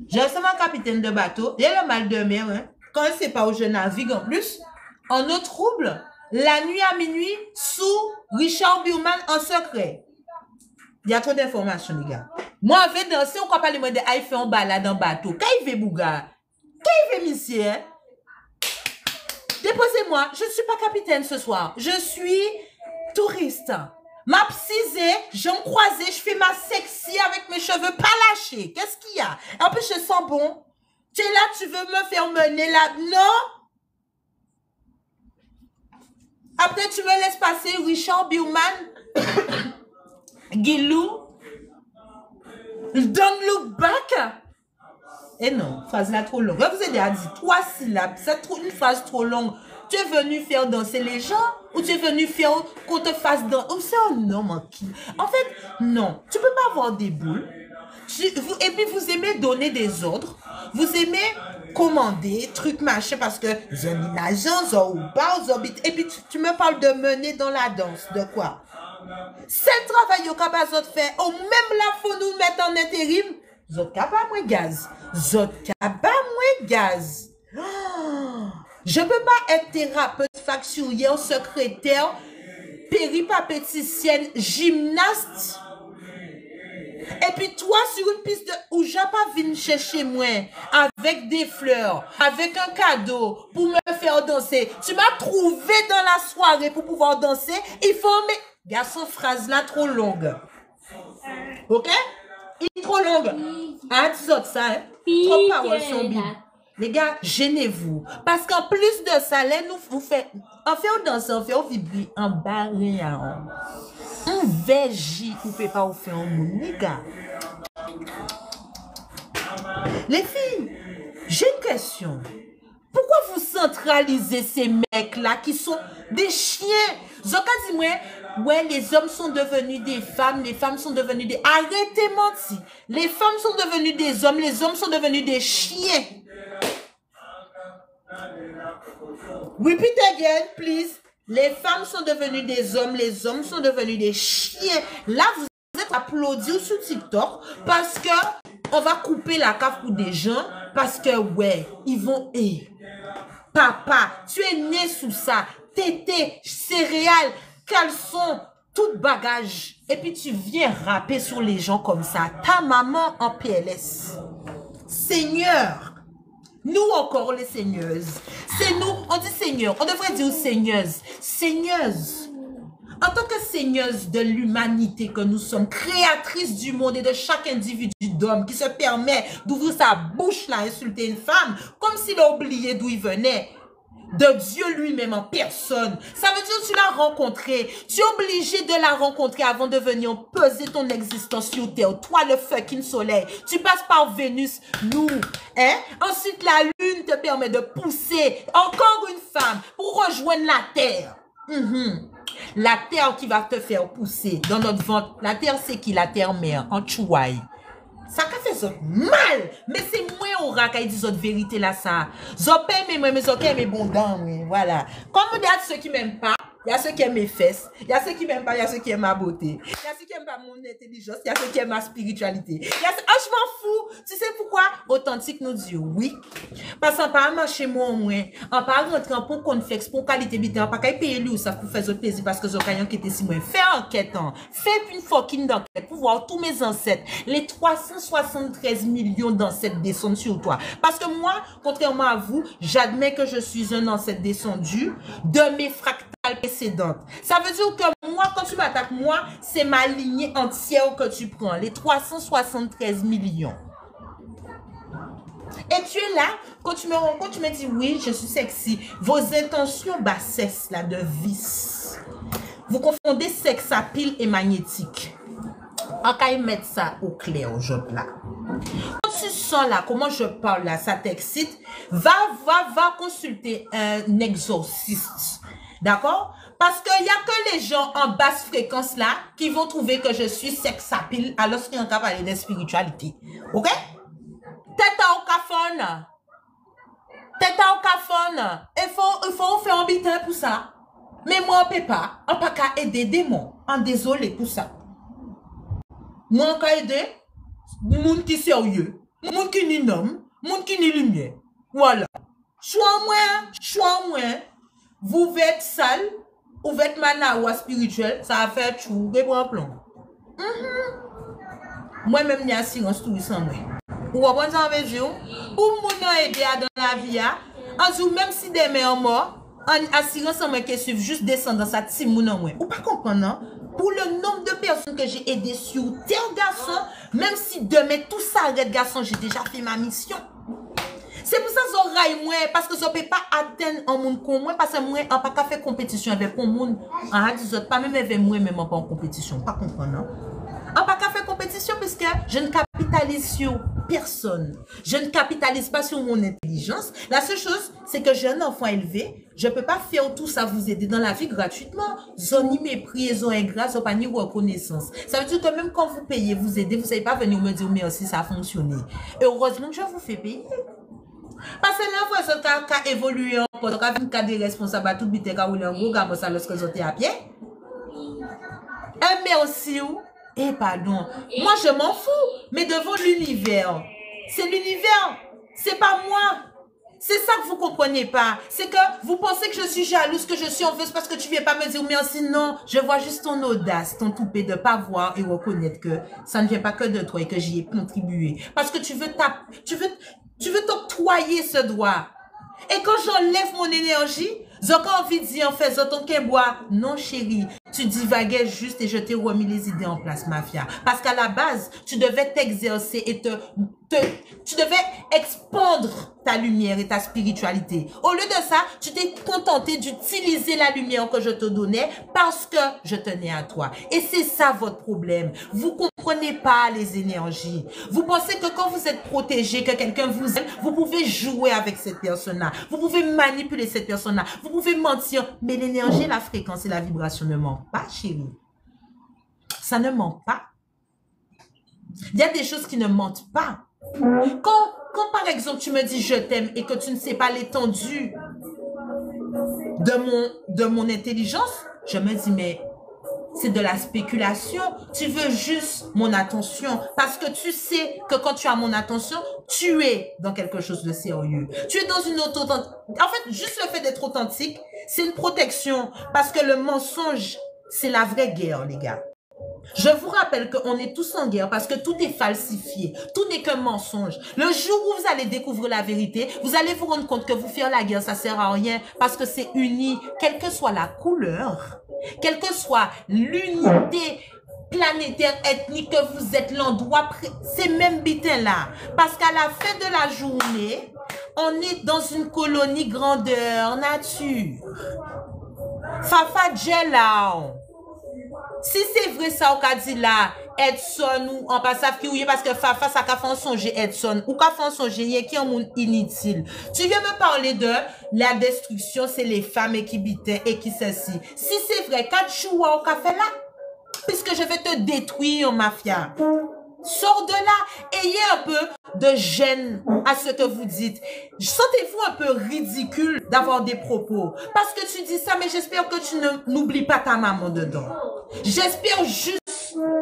J'ai seulement un capitaine de bateau. Il y a le mal de mer. Hein. Quand je ne sais pas où je navigue en plus, en eau trouble, la nuit à minuit, sous Richard Burman en secret. Il y a trop d'informations, les gars. Moi, en fait, danser, on ne croit pas les mots de « fait en balade en bateau ». Quand il fait bouga? Quand il fait monsieur? Déposez-moi. Je ne suis pas capitaine ce soir. Je suis touriste. Ma psysée, j'en croisé, je fais ma sexy avec mes cheveux pas lâchés. Qu'est-ce qu'il y a? En plus, je sens bon. Tu es là, tu veux me faire mener là? Non? Après, tu me laisses passer Richard Billman, Guilou, Don't Look Back. Et non, phrase là trop longue. Je vous ai déjà dit 3 syllabes. C'est une phrase trop longue. Tu es venu faire danser les gens ou tu es venu faire qu'on te fasse danser? Oh, c'est un homme qui. En fait, non. Tu peux pas avoir des boules. Et puis vous aimez donner des ordres. Vous aimez commander, trucs, machin, parce que j'ai une agence ou pas, et puis tu me parles de mener dans la danse. De quoi? C'est le travail au capable de faire. Ou même là, faut nous mettre en intérim. Zot capable moins gaz. Zot capable moins gaz. Je peux pas être thérapeute, facturière, secrétaire, péripapéticienne, gymnaste. Et puis toi, sur une piste de où j'ai pas venu chercher moi, avec des fleurs, avec un cadeau, pour me faire danser. Tu m'as trouvé dans la soirée pour pouvoir danser. Il faut mais garçon, phrase là trop longue. Ok? Il est trop longue. Ah, tu sautes ça, hein? Trop paroles sont Bible. Les gars, gênez-vous. Parce qu'en plus de ça, là, nous vous fait, on fait au danser, on fait au vibrer, en barré, un VJ, vous pouvez pas vous faire un monde, les gars. Les filles, j'ai une question. Pourquoi vous centralisez ces mecs-là qui sont des chiens? Zoka dit moi, ouais, les hommes sont devenus des femmes, les femmes sont devenues des... Arrêtez mentir. Les femmes sont devenues des hommes, les hommes sont devenus des chiens. Repeat again, please. Les femmes sont devenues des hommes, les hommes sont devenus des chiens. Là, vous êtes applaudis sur TikTok parce que on va couper la cave pour des gens parce que, ouais, ils vont... Papa, tu es né sous ça. Tété, céréales, caleçon, tout bagage. Et puis tu viens rapper sur les gens comme ça. Ta maman en PLS. Seigneur. Nous encore les seigneuses. C'est nous, on dit seigneur. On devrait dire seigneuses. Seigneuses. En tant que seigneuses de l'humanité que nous sommes, créatrices du monde et de chaque individu d'homme qui se permet d'ouvrir sa bouche là, insulter une femme, comme s'il a oublié d'où il venait, de Dieu lui-même en personne. Ça veut dire que tu l'as rencontré. Tu es obligé de la rencontrer avant de venir peser ton existence sur terre. Toi, le fucking soleil. Tu passes par Vénus, nous. Hein? Ensuite, la lune te permet de pousser encore une femme pour rejoindre la terre. La terre qui va te faire pousser dans notre ventre. La terre, c'est qui? La terre-mère, en chouaï. Ça fait ça mal. Mais c'est moi au rat qui dit cette vérité là, ça. Zopé, mais zopé, mais bon dents, voilà. Comme il y a ceux qui m'aiment pas, il y a ceux qui aiment mes fesses, il y a ceux qui m'aiment pas, il y a ceux qui aiment ma beauté, il y a ceux qui aiment pas mon intelligence, il y a ceux qui aiment ma spiritualité. Il y a ceux... je m'en fous. Tu sais pourquoi? Authentique nous dit oui. Parce qu'on pas marcher moi au moins, on pas rentrer en pour conflexe, pour qualité bitan, pas qu'à payer lui ou ça pour faire autre plaisir parce que j'ai rien qui était si moins. Fais enquête, fais une fucking d'enquête pour voir tous mes ancêtres, les 373 millions d'ancêtres descendent sur toi. Parce que moi, contrairement à vous, j'admets que je suis un ancêtre descendu de mes fractales précédentes. Ça veut dire que moi, quand tu m'attaques, moi, c'est ma lignée entière que tu prends, les 373 millions. Et tu es là, quand tu me rencontres, tu me dis, oui, je suis sexy. Vos intentions bassesses, là, de vice. Vous confondez sex appeal et magnétique. On va mettre ça au clair aujourd'hui, là. Quand tu sens là, comment je parle là, ça t'excite, va consulter un exorciste. D'accord? Parce qu'il n'y a que les gens en basse fréquence là qui vont trouver que je suis sex appeal alors qu'il y a un cas parler de spiritualité. Ok? Tête au cafone. Tête au cafone. Il faut faire un bitin pour ça. Mais moi, on ne peut pas. On ne peut pas aider des démons. On est désolé pour ça. Moi, on peut aider monde qui est sérieux. Monde qui n'est homme. Monde qui n'est lumière. Voilà. Choix moins. Vous êtes sale. Vous êtes manawa spirituel. Ça va faire tout. Et pour un plan. Moi-même, il y a assurance tout sans moi. Ou on ça veut dire, pour mon aider dans la vie, en tout même si demain est mort, en assurance en moi qui suivent juste descendre dans sa timoun en moi. Ou pas comprendre, non? Pour le nombre de personnes que j'ai aidé sur terre, garçon, même si demain tout ça arrête, garçon, j'ai déjà fait ma mission. C'est pour ça que je raille moi, parce que je ne peux pas atteindre un monde comme moi, parce que moi, je ne peux pas faire compétition avec un monde, pas même avec moi, même pas en compétition. Pas comprendre, non? Je ne peux pas faire compétition parce que je ne capitalise sur personne. Je ne capitalise pas sur mon intelligence. La seule chose, c'est que j'ai un enfant élevé. Je ne peux pas faire tout ça, vous aider dans la vie gratuitement. Ils ni mépris, ils ont ingrat, ils n'ont pas ni reconnaissance. Ça veut dire que même quand vous payez, vous aidez, vous ne savez pas venir me dire merci, ça a fonctionné. Et heureusement que je vous fais payer. Parce que là, vous avez évolué encore, vous avez des responsables à tout le temps, vous avez un gros gamin, lorsque vous êtes à pied. Un merci ou. Eh pardon, moi je m'en fous, mais devant l'univers, c'est l'univers, c'est pas moi. C'est ça que vous comprenez pas. C'est que vous pensez que je suis jalouse, que je suis envieuse parce que tu viens pas me dire merci. Non, je vois juste ton audace, ton toupet de pas voir et reconnaître que ça ne vient pas que de toi et que j'y ai contribué. Parce que tu veux t'octroyer ce droit. Et quand j'enlève mon énergie, j'ai envie de dire en fait, j'entends qu'un bois. Non, chérie, tu divaguais juste et je t'ai remis les idées en place, mafia. Parce qu'à la base, tu devais t'exercer et tu devais expandre ta lumière et ta spiritualité. Au lieu de ça, tu t'es contenté d'utiliser la lumière que je te donnais parce que je tenais à toi. Et c'est ça votre problème. Vous comprenez pas les énergies. Vous pensez que quand vous êtes protégé, que quelqu'un vous aime, vous pouvez jouer avec cette personne-là. Vous pouvez manipuler cette personne-là. Vous pouvez mentir. Mais l'énergie, la fréquence et la vibration ne mentent pas, chérie. Ça ne ment pas. Il y a des choses qui ne mentent pas. Quand par exemple tu me dis je t'aime et que tu ne sais pas l'étendue de mon intelligence, je me dis mais c'est de la spéculation. Tu veux juste mon attention parce que tu sais que quand tu as mon attention, tu es dans quelque chose de sérieux. Tu es dans une authentique. En fait, juste le fait d'être authentique, c'est une protection parce que le mensonge, c'est la vraie guerre, les gars. Je vous rappelle qu'on est tous en guerre parce que tout est falsifié. Tout n'est qu'un mensonge. Le jour où vous allez découvrir la vérité, vous allez vous rendre compte que vous faire la guerre, ça sert à rien parce que c'est uni, quelle que soit la couleur, quelle que soit l'unité planétaire, ethnique que vous êtes, l'endroit, c'est même bitin-là. Parce qu'à la fin de la journée, on est dans une colonie grandeur nature. Fafa Djelao. Si c'est vrai ça, on a dit là, Edson ou en passant qui parce que Fafa, ça a fait songer Edson, ou qu'a fait songer, il y a qui est un monde inutile. Tu viens me parler de la destruction, c'est les femmes qui bitaient et qui ceci. Si c'est vrai, 4 jours, on a fait là, puisque je vais te détruire, mafia. Sors de là, ayez un peu de gêne à ce que vous dites. Sentez-vous un peu ridicule d'avoir des propos. Parce que tu dis ça, mais j'espère que tu n'oublies pas ta maman dedans. J'espère juste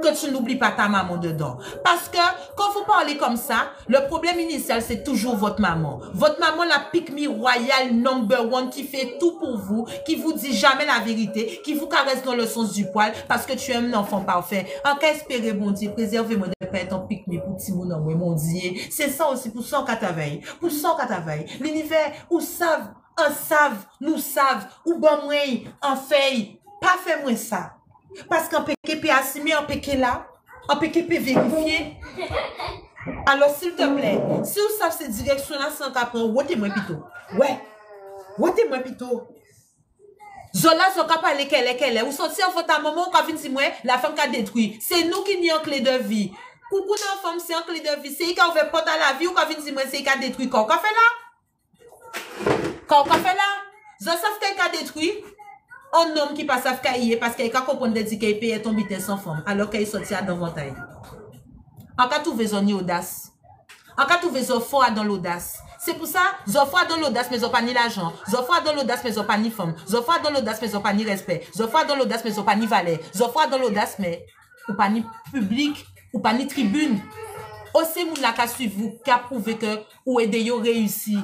que tu n'oublies pas ta maman dedans. Parce que quand vous parlez comme ça, le problème initial, c'est toujours votre maman. Votre maman, la pick-me royale number one, qui fait tout pour vous, qui vous dit jamais la vérité, qui vous caresse dans le sens du poil, parce que tu es un enfant parfait. En cas espérez, bon Dieu, préservez-moi de pas être en pick-me pour petit mon amour, mon Dieu. C'est ça aussi pour 180. Pour 180. L'univers, ou savent, en savent, nous savent, ou bon moi, en fait, pas fait moi ça. Parce qu'en PKP assimé, en PK là, en PKP vérifié. Alors, s'il te plaît, si vous savez cette direction-là, sans qu'apprendre, wotez-moi plutôt. Ouais. Wotez-moi plutôt. Zola, Zoka parler qu'elle est. Ou sortir en ta maman, ou quand dit moi, la femme qui a détruit. C'est nous qui n'y en clé de vie. Coucou dans femme, c'est en clé de vie. C'est qui a ouvert porte à la vie, ou quand dit moi, c'est qui a détruit. Quand on fait là? Quand on fait là? Zola, savent qu'elle a détruit? Un homme qui passe à Fkaïe parce qu'il a compris qu'il paye ton bité sans forme alors qu'il sortit dans votre taille. En cas tout veut audace. En cas tout veut fort dans l'audace. C'est pour ça, Zofra dans l'audace, mais ils n'ont pas ni l'argent. Zofra dans l'audace, mais ils n'ont pas ni femme. Zofra dans l'audace, mais ils n'ont pas ni respect. Zofra dans l'audace, mais ils n'ont pas ni valet. Zofra dans l'audace, mais ou pas ni public, ou pas ni tribune. Aussi, moun la ka suivre vous, qui a prouvé que ou aidé yo réussi.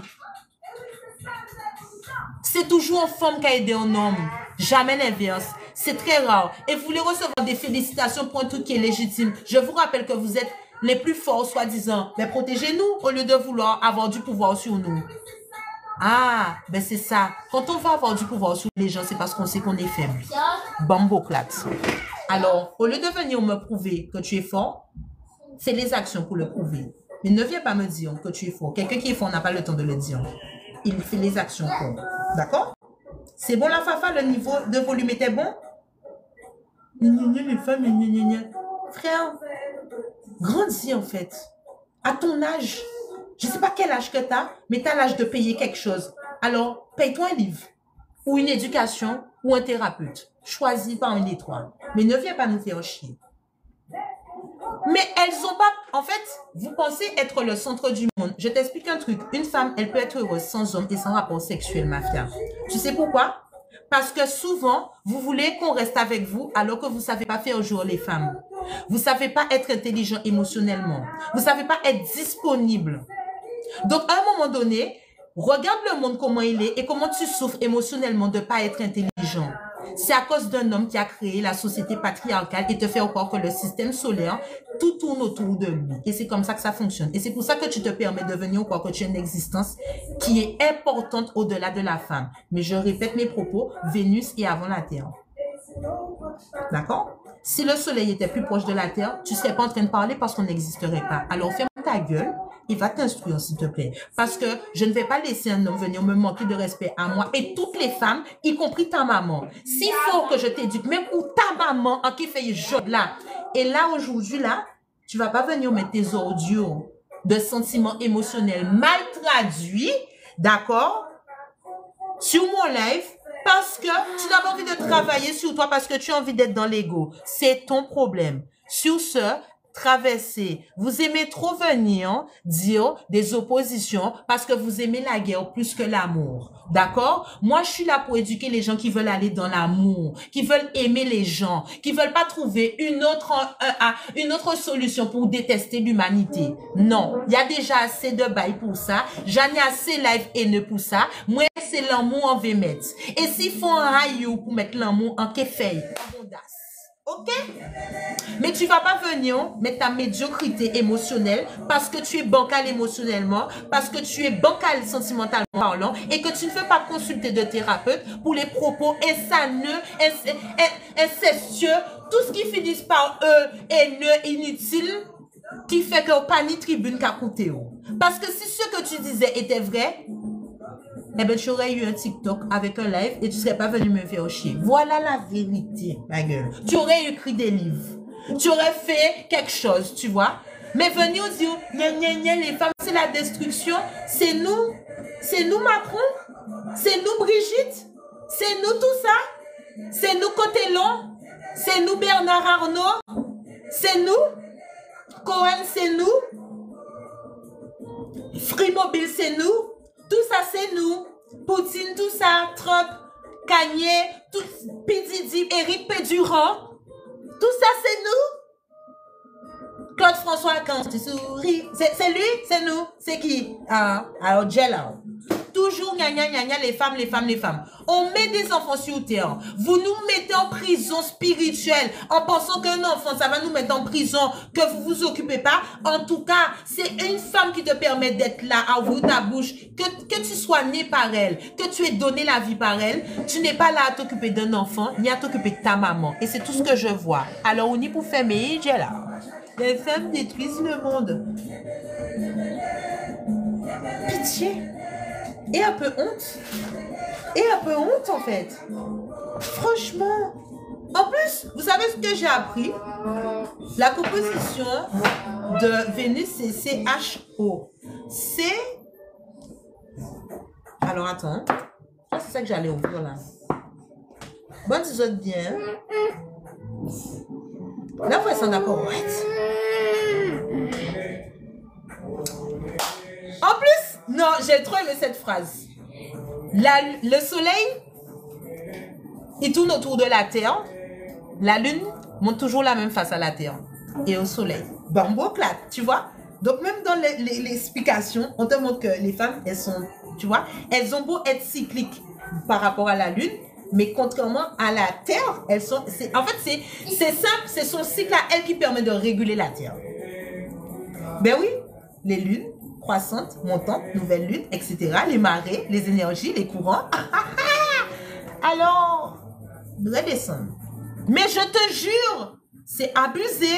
C'est toujours une femme qui a aidé un homme. Jamais l'inverse. C'est très rare. Et vous voulez recevoir des félicitations pour un truc qui est légitime. Je vous rappelle que vous êtes les plus forts, soi-disant. Mais protégez-nous au lieu de vouloir avoir du pouvoir sur nous. Ah, ben c'est ça. Quand on va avoir du pouvoir sur les gens, c'est parce qu'on sait qu'on est faible. Bamboclate. Alors, au lieu de venir me prouver que tu es fort, c'est les actions pour le prouver. Mais ne viens pas me dire que tu es fort. Quelqu'un qui est fort n'a pas le temps de le dire. Il fait les actions pour. D'accord? C'est bon la Fafa, le niveau de volume était bon? Les femmes, frère, grandis en fait. À ton âge, je ne sais pas quel âge que tu as, mais tu as l'âge de payer quelque chose. Alors, paye-toi un livre, ou une éducation, ou un thérapeute. Choisis parmi les trois. Mais ne viens pas nous faire chier. Mais elles ont pas... En fait, vous pensez être le centre du monde. Je t'explique un truc. Une femme, elle peut être heureuse sans homme et sans rapport sexuel, ma fille. Tu sais pourquoi? Parce que souvent, vous voulez qu'on reste avec vous alors que vous ne savez pas faire jouer les femmes. Vous ne savez pas être intelligent émotionnellement. Vous ne savez pas être disponible. Donc, à un moment donné, regarde le monde comment il est et comment tu souffres émotionnellement de ne pas être intelligent. C'est à cause d'un homme qui a créé la société patriarcale et te fait croire que le système solaire, tout tourne autour de lui. Et c'est comme ça que ça fonctionne. Et c'est pour ça que tu te permets de venir croire que tu as une existence qui est importante au-delà de la femme. Mais je répète mes propos, Vénus est avant la Terre. D'accord? Si le soleil était plus proche de la Terre, tu ne serais pas en train de parler parce qu'on n'existerait pas. Alors ferme ta gueule et va t'instruire s'il te plaît. Parce que je ne vais pas laisser un homme venir me manquer de respect à moi et toutes les femmes, y compris ta maman. S'il faut que je t'éduque, même pour ta maman, en qui fait un job là. Et là, aujourd'hui, là, tu vas pas venir mettre tes audios de sentiments émotionnels mal traduits, d'accord, sur mon live, parce que tu n'as pas envie de travailler sur toi, parce que tu as envie d'être dans l'ego. C'est ton problème. Sur ce, traverser. Vous aimez trop venir dire des oppositions parce que vous aimez la guerre plus que l'amour. D'accord? Moi, je suis là pour éduquer les gens qui veulent aller dans l'amour, qui veulent aimer les gens, qui veulent pas trouver une autre solution pour détester l'humanité. Non. Il y a déjà assez de bail pour ça. J'en ai assez live haineux pour ça. Moi, c'est l'amour en veut mettre. Et s'il faut un rayon pour mettre l'amour en kéfei. Ok? Mais tu vas pas venir mettre ta médiocrité émotionnelle parce que tu es bancal émotionnellement, parce que tu es bancal sentimentalement parlant et que tu ne fais pas consulter de thérapeute pour les propos incestueux, tout ce qui finit par haineux, inutile, qui fait que pas ni tribune qu'à coûter. Parce que si ce que tu disais était vrai, eh ben, tu aurais eu un TikTok avec un live et tu serais pas venu me faire chier. Voilà la vérité, ma gueule. Tu aurais écrit des livres. Tu aurais fait quelque chose, tu vois. Mais venir dire, les femmes, c'est la destruction. C'est nous Macron. C'est nous Brigitte. C'est nous tout ça. C'est nous Cotellon. C'est nous Bernard Arnault. C'est nous. Cohen, c'est nous. Free Mobile, c'est nous. Tout ça, c'est nous. Poutine, tout ça. Trump, Kanye, Pididi, Éric Pédurand. Tout ça, c'est nous. Claude François, quand tu souris. C'est lui, c'est nous. C'est qui? Alors, Jella. Toujours gna gna gna gna, les femmes, les femmes, les femmes. On met des enfants sur terre. Vous nous mettez en prison spirituelle en pensant qu'un enfant, ça va nous mettre en prison, que vous vous occupez pas. En tout cas, c'est une femme qui te permet d'être là, à ouvrir ta bouche, que tu sois né par elle, que tu aies donné la vie par elle. Tu n'es pas là à t'occuper d'un enfant, ni à t'occuper de ta maman. Et c'est tout ce que je vois. Alors, on y pour fermer, j'ai là. Les femmes détruisent le monde. Pitié. Et un peu honte. Et un peu honte, en fait. Franchement. En plus, vous savez ce que j'ai appris? La composition de Vénus, c'est CHO. C'est... Alors, attends. C'est ça que j'allais ouvrir, là. Bonne autres bien. Là, vous êtes d'accord. En plus, non, j'ai trop aimé cette phrase. Le soleil, il tourne autour de la Terre. La lune montre toujours la même face à la Terre et au soleil. Bamboclate, tu vois. Donc, même dans l'explication, on te montre que les femmes, elles sont, tu vois, elles ont beau être cycliques par rapport à la lune, mais contrairement à la Terre, elles sont, en fait, c'est simple, c'est son cycle à elle qui permet de réguler la Terre. Ben oui, les lunes croissante, montante, nouvelle lune, etc. Les marées, les énergies, les courants. Alors, redescendre. Mais je te jure, c'est abusé.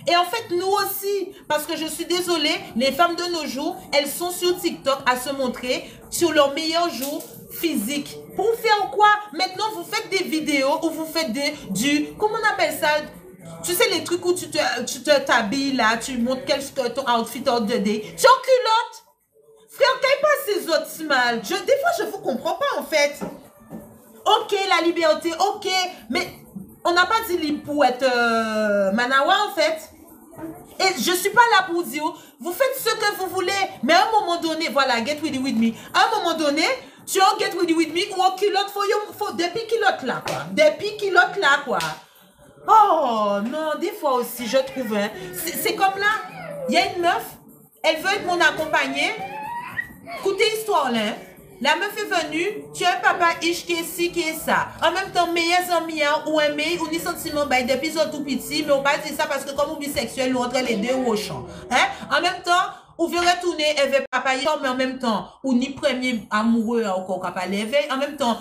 Et en fait, nous aussi, parce que je suis désolée, les femmes de nos jours, elles sont sur TikTok à se montrer sur leur meilleur jour physique. Pour faire quoi? Maintenant, vous faites des vidéos où vous faites comment on appelle ça? Tu sais, les trucs où tu te t'habilles là, tu montres ton outfit hors de day. Tu es en culotte. Frère, qu'est-ce pas ces autres mal? Des fois, je vous comprends pas en fait. Ok, la liberté, ok, mais on n'a pas dit pour être Manawa en fait. Et je suis pas là pour dire, vous faites ce que vous voulez, mais à un moment donné, voilà, get with it with me. À un moment donné, tu es en get with it with me ou en culotte, faut des piquilottes là quoi. Des piquilottes là quoi. Oh non, des fois aussi, je trouve, hein, c'est comme là, il y a une meuf, elle veut être mon accompagnée. Écoutez l'histoire là, hein. La meuf est venue, tu as un papa ish qui est ci, qui est ça. En même temps, meilleurs amis, ou aimer, ou ni sentiment, bah, depuis tout petit, mais on va dire ça parce que comme on est bisexuel, nous entre les deux au champ. Hein? En même temps, on veut retourner avec papa ish, mais en même temps, ou ni premier amoureux, encore qu'à pas lever. En même temps,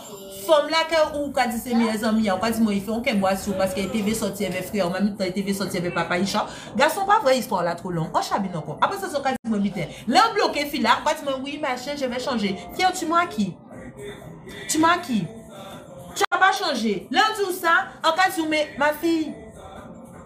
femme là, ou qu'a dit c'est meilleurs amis, ou qu'a dit moi, il fait aucun bois sous parce qu'il était sorti avec frère, en même temps, il était sorti avec papa ish. Garçon, pas vraie histoire là, trop long. Oh, chabine encore. Après ça, c'est qu'a dit moi, putain. Là, bloqué, fille là, qu'a dit moi, oui, machin, je vais changer. Tiens, tu m'as qui? Tu m'as qui? Tu n'as pas changé. Là, on dit ça, en cas de mais ma fille,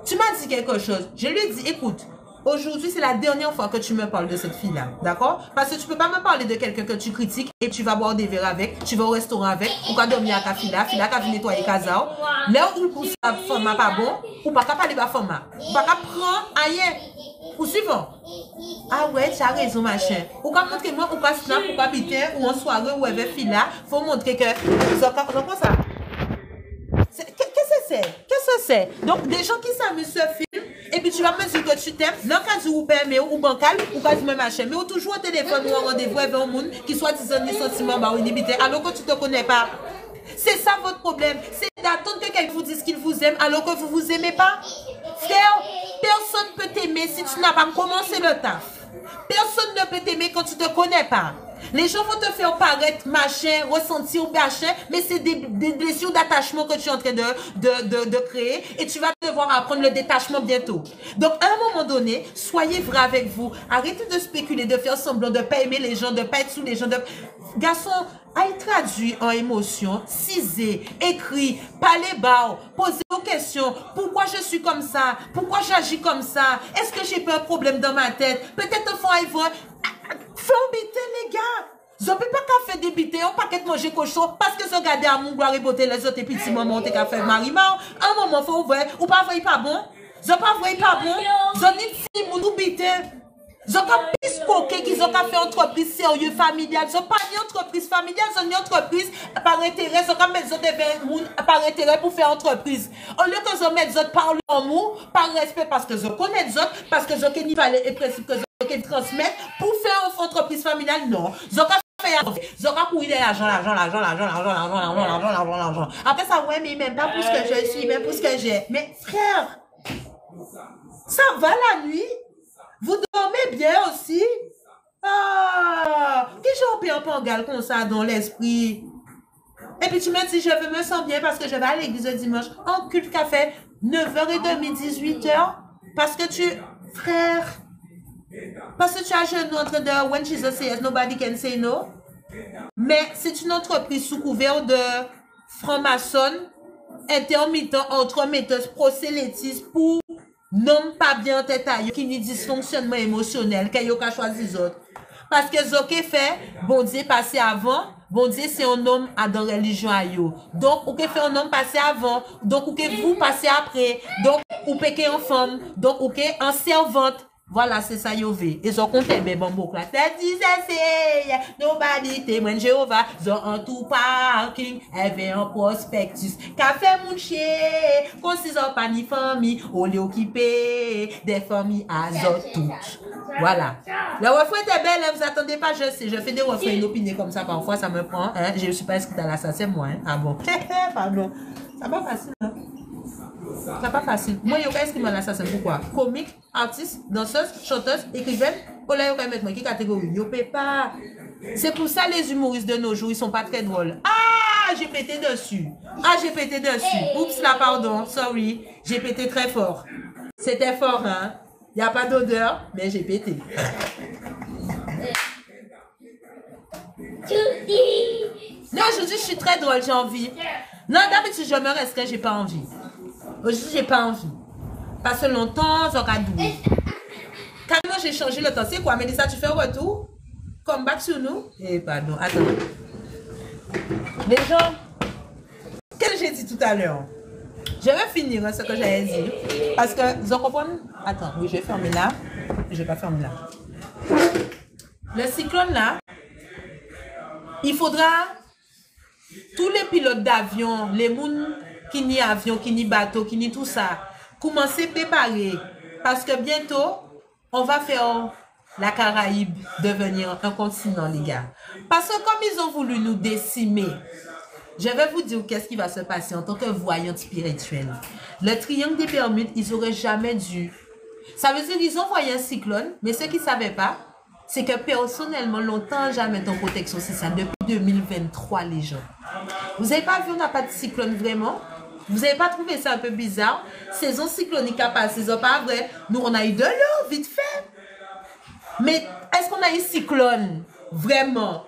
tu m'as dit quelque chose. Je lui ai dit, écoute, aujourd'hui, c'est la dernière fois que tu me parles de cette fille-là. D'accord? Parce que tu peux pas me parler de quelqu'un que tu critiques et tu vas boire des verres avec, tu vas au restaurant avec, ou quand dormir avec ta fille-là qui va nettoyer casa. Là où pour ça, femme pas bon, ou pas qu'à parler de femme. Ou pas qu'à prendre ailleurs. Ou suivant. Ah ouais, tu as raison, machin. Ou quand montrer moi, ou quand snap, ou quand habiter, ou en soirée, ou avec fille là, faut montrer que. Donc, ça. Qu'est-ce que c'est? Qu'est-ce que c'est? Donc, des gens qui s'amusent ce film, et puis tu vas me dire que tu t'aimes, dans le cas où vous permet, ou bancal, ou pas du même machin, mais ou toujours au téléphone, ou en rendez-vous avec un monde qui soit disant des sentiments, bah, ou inhibité, alors que tu te connais pas. C'est ça votre problème. C'est d'attendre que quelqu'un vous dise qu'il vous aime, alors que vous vous aimez pas. Frère, personne ne peut t'aimer si tu n'as pas commencé le taf. Personne ne peut t'aimer quand tu ne te connais pas. Les gens vont te faire paraître machin, ressentir machin, mais c'est des blessures d'attachement que tu es en train de créer et tu vas devoir apprendre le détachement bientôt. Donc, à un moment donné, soyez vrai avec vous. Arrêtez de spéculer, de faire semblant de ne pas aimer les gens, de ne pas être sous les gens. Garçon, aille traduire en émotion, ciser, écrit, parler bas, poser vos questions. Pourquoi je suis comme ça? Pourquoi j'agis comme ça? Est-ce que j'ai pas un problème dans ma tête? Peut-être un fois, ils vont... Fais biter les gars. Je ne peux pas faire des bités, on pas qu'être manger cochon parce que je regarde à mon gloire et beauté les autres petits moments t'es qu'à faire marimar. Un moment faut ouvrir ou pas vrai pas bon. Je pas vrai pas bon. Je ni si mon ou bité. Je pas plus coquet qu'ils ont fait entreprise sérieux familiale. Je pas ni entreprise familiale, je ni entreprise par intérêt, je pas mettre des par intérêt pour faire entreprise. Au lieu que je mette d'autres par l'amour, par respect parce que je connais d'autres, parce que je connais pas les principes que je transmettre pour faire une entreprise familiale, non. Je Zora pour l'argent. Après ça, ouais, mais même pas pour ce que je suis, même pour ce que j'ai. Mais frère, ça va la nuit? Vous dormez bien aussi? Ah, qui j'en peux en gal comme ça dans l'esprit? Et puis tu me dis, je me sens bien parce que je vais à l'église le dimanche. En culte café, 9h30, 18h. Parce que tu, frère, parce que tu as jeune entre de when Jesus says nobody can say no. Mais c'est une entreprise sous couvert de franc-maçon, intermittent, entremetteuse, prosélytisme pour non pas bien tête à qui ni dysfonctionnement émotionnel, qu'il y a choisi les autres. Parce que ce qui fait, bon Dieu passé avant, bon Dieu c'est un homme à dans la religion à yo. Donc, ou que fait un homme passé avant, donc ou que vous passez après, donc ou que en femme, donc ou que en servante. Voilà, c'est ça, Yové. Ils ont compté, mais bon, là. T'as dit, c'est, nobody, témoin Jéhovah, ils ont un tout parking, avait un prospectus, café mon chien, concisant pas ni famille, au lieu occupé, des familles à toutes. Voilà. Le refrain était belle, hein, vous attendez pas, je sais, je fais des refrains inopinés comme ça, parfois, ça me prend, hein, je suis pas inscrite à la ça, c'est moi, hein. Ah bon. Pardon. Ça va facile, hein. C'est pas facile. Moi, je vais inscrire l'assassin. Pourquoi? Comique, artiste, danseuse, chanteuse, écrivaine. Oh là, je vais mettre moi qui catégorie. Je ne peux pas. C'est pour ça les humoristes de nos jours, ils sont pas très drôles. Ah, j'ai pété dessus. Ah, j'ai pété dessus. Oups, là, pardon. Sorry. J'ai pété très fort. C'était fort, hein. Il n'y a pas d'odeur, mais j'ai pété. Non, aujourd'hui, je suis très drôle, j'ai envie. Non, d'habitude, je me resterai, j'ai pas envie. Aujourd'hui, j'ai pas envie. Parce que longtemps, j'aurai doué. Quand moi, j'ai changé le temps, c'est quoi, Mélissa, tu fais retour? Come back sur nous? Eh, pardon, attends. Les gens, qu'est-ce que j'ai dit tout à l'heure? Je vais finir hein, ce que j'avais dit. Parce que, vous comprenez? Attends, oui, je vais fermer là. Je vais pas fermer là. Le cyclone là, il faudra tous les pilotes d'avion, les gens qui n'y avion, qui n'y bateau, qui n'y tout ça, commencer à préparer. Parce que bientôt, on va faire la Caraïbe devenir un continent, les gars. Parce que comme ils ont voulu nous décimer, je vais vous dire qu'est-ce qui va se passer en tant que voyante spirituelle. Le triangle des Bermudes, ils n'auraient jamais dû. Ça veut dire qu'ils ont envoyé un cyclone, mais ce qu'ils ne savaient pas, c'est que personnellement, longtemps, jamais en protection, c'est ça, depuis 2023, les gens. Vous n'avez pas vu, on n'a pas de cyclone vraiment? Vous n'avez pas trouvé ça un peu bizarre? Saison cyclonique à passer, c'est pas vrai. Nous, on a eu de l'eau, vite fait. Mais est-ce qu'on a eu cyclone? Vraiment?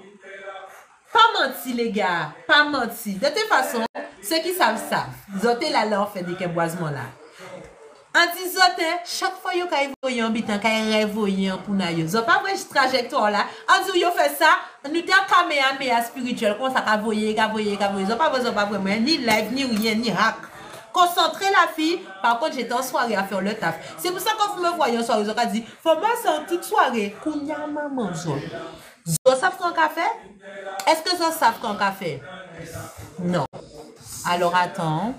Pas menti, les gars. Pas menti. De toute façon, ceux qui savent, savent. Zoté là, là, on fait des kéboisements là. En disant, chaque fois que vous voyez un bitan, quand vous rêvez pour nous, vous n'avez pas vrai trajectoire là. En disant, vous faites ça, nous sommes caméra spirituel, comme ça, vous voyez, vous n'avez pas vraiment ni live, ni rien, ni hack. Concentrez la fille. Par contre, j'étais en soirée à faire le taf. C'est pour ça que quand vous me voyez en soirée, vous avez dit, faut moi, c'est en toute soirée. Kounya maman, zo savent qu'on café? Est-ce que ça savent qu'on café? Non. Alors attends.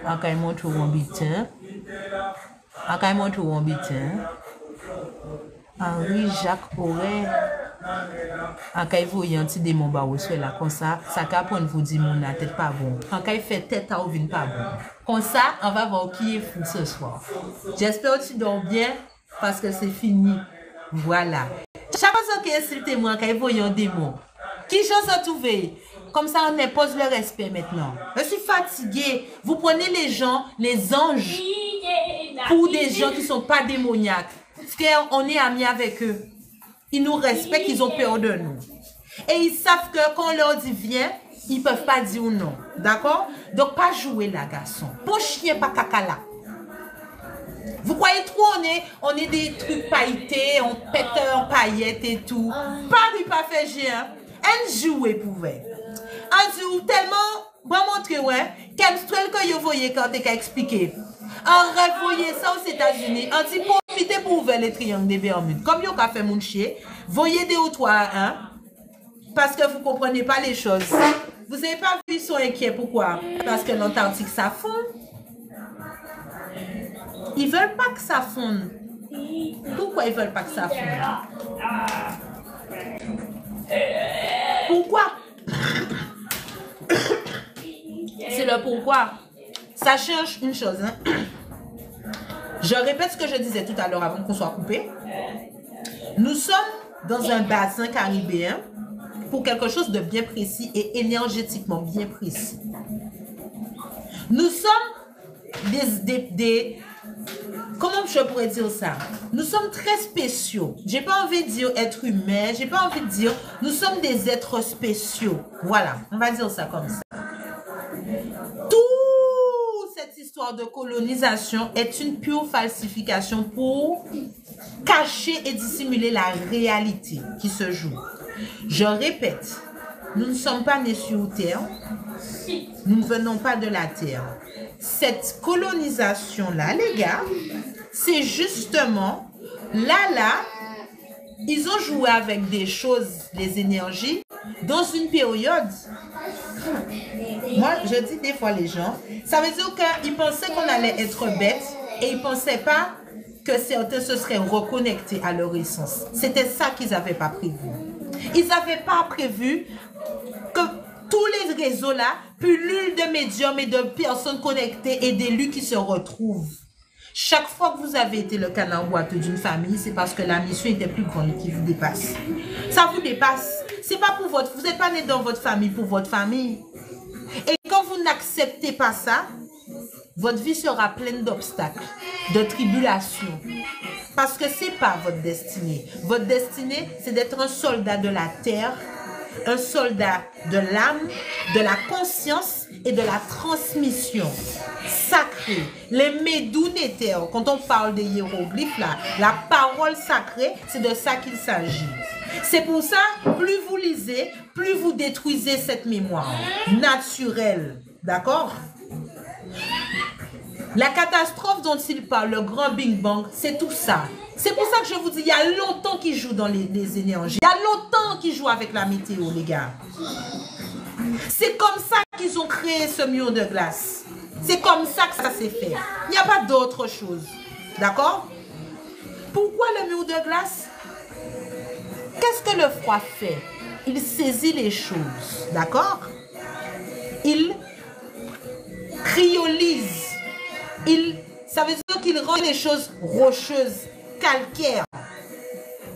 Encore un mot tout bitin. Encore un mot tout bitin. Henri Jacques Auré. Encore il faut y un petit démon bah là comme ça. Ça capone vous dit mon tête pas bon. Encore il fait tête à ouvrir pas bon. Comme ça, on va voir qui est fou ce soir. J'espère que tu dors bien parce que c'est fini. Voilà. Chaque fois que insulte moi quand il faut un démon. Qui j'ose se trouver? Comme ça, on impose le respect maintenant. Je suis fatiguée. Vous prenez les gens, les anges, pour des gens qui ne sont pas démoniaques. Frère, on est amis avec eux. Ils nous respectent, ils ont peur de nous. Et ils savent que quand on leur dit viens, ils ne peuvent pas dire non. D'accord? Donc, pas jouer là, garçon. Pour chien, pas caca là. Vous croyez trop, on est des trucs pailletés, on pète en paillettes et tout. Paris pas fait géant. Un jouet pouvait. Un jour tellement, bon montrer, ouais, quel style que vous voyez quand tu as expliqué. En revoyez ça aux États-Unis, en dit profitez pour ouvrir les triangles des Bermudes. Comme vous avez fait mon chien, voyez des ou trois, hein, parce que vous ne comprenez pas les choses. Vous n'avez pas vu, ils sont inquiets. Pourquoi? Parce que l'Antarctique, ça fond. Ils ne veulent pas que ça fonde. Pourquoi ils ne veulent pas que ça fonde? Pourquoi? C'est le pourquoi. Ça change une chose. Hein? Je répète ce que je disais tout à l'heure avant qu'on soit coupé. Nous sommes dans un bassin caribéen pour quelque chose de bien précis et énergétiquement bien précis. Nous sommes comment je pourrais dire ça? Nous sommes très spéciaux. J'ai pas envie de dire être humain. J'ai pas envie de dire nous sommes des êtres spéciaux. Voilà, on va dire ça comme ça. Toute cette histoire de colonisation est une pure falsification pour cacher et dissimuler la réalité qui se joue. Je répète, nous ne sommes pas nés sur Terre. Nous ne venons pas de la Terre. Cette colonisation-là, les gars, c'est justement, là, ils ont joué avec des choses, les énergies, dans une période. Moi, je dis des fois les gens, ça veut dire qu'ils pensaient qu'on allait être bêtes et ils ne pensaient pas que certains se seraient reconnectés à leur essence. C'était ça qu'ils n'avaient pas prévu. Ils n'avaient pas prévu que tout tous les réseaux là pullulent de médiums et de personnes connectées et d'élus qui se retrouvent. Chaque fois que vous avez été le canard boiteux d'une famille, c'est parce que la mission était plus grande qui vous dépasse. Ça vous dépasse. C'est pas pour votre... Vous n'êtes pas né dans votre famille pour votre famille. Et quand vous n'acceptez pas ça, votre vie sera pleine d'obstacles, de tribulations. Parce que ce n'est pas votre destinée. Votre destinée, c'est d'être un soldat de la terre, un soldat de l'âme, de la conscience et de la transmission sacrée. Les Médounéter, quand on parle des hiéroglyphes, là, la parole sacrée, c'est de ça qu'il s'agit. C'est pour ça, plus vous lisez, plus vous détruisez cette mémoire naturelle. D'accord? La catastrophe dont il parle, le grand Big Bang, c'est tout ça. C'est pour ça que je vous dis, il y a longtemps qu'ils jouent dans les énergies. Il y a longtemps qu'ils jouent avec la météo, les gars. C'est comme ça qu'ils ont créé ce mur de glace. C'est comme ça que ça s'est fait. Il n'y a pas d'autre chose. D'accord? Pourquoi le mur de glace? Qu'est-ce que le froid fait? Il saisit les choses. D'accord? Il cryolise. Ça veut dire qu'il rend les choses rocheuses, calcaires,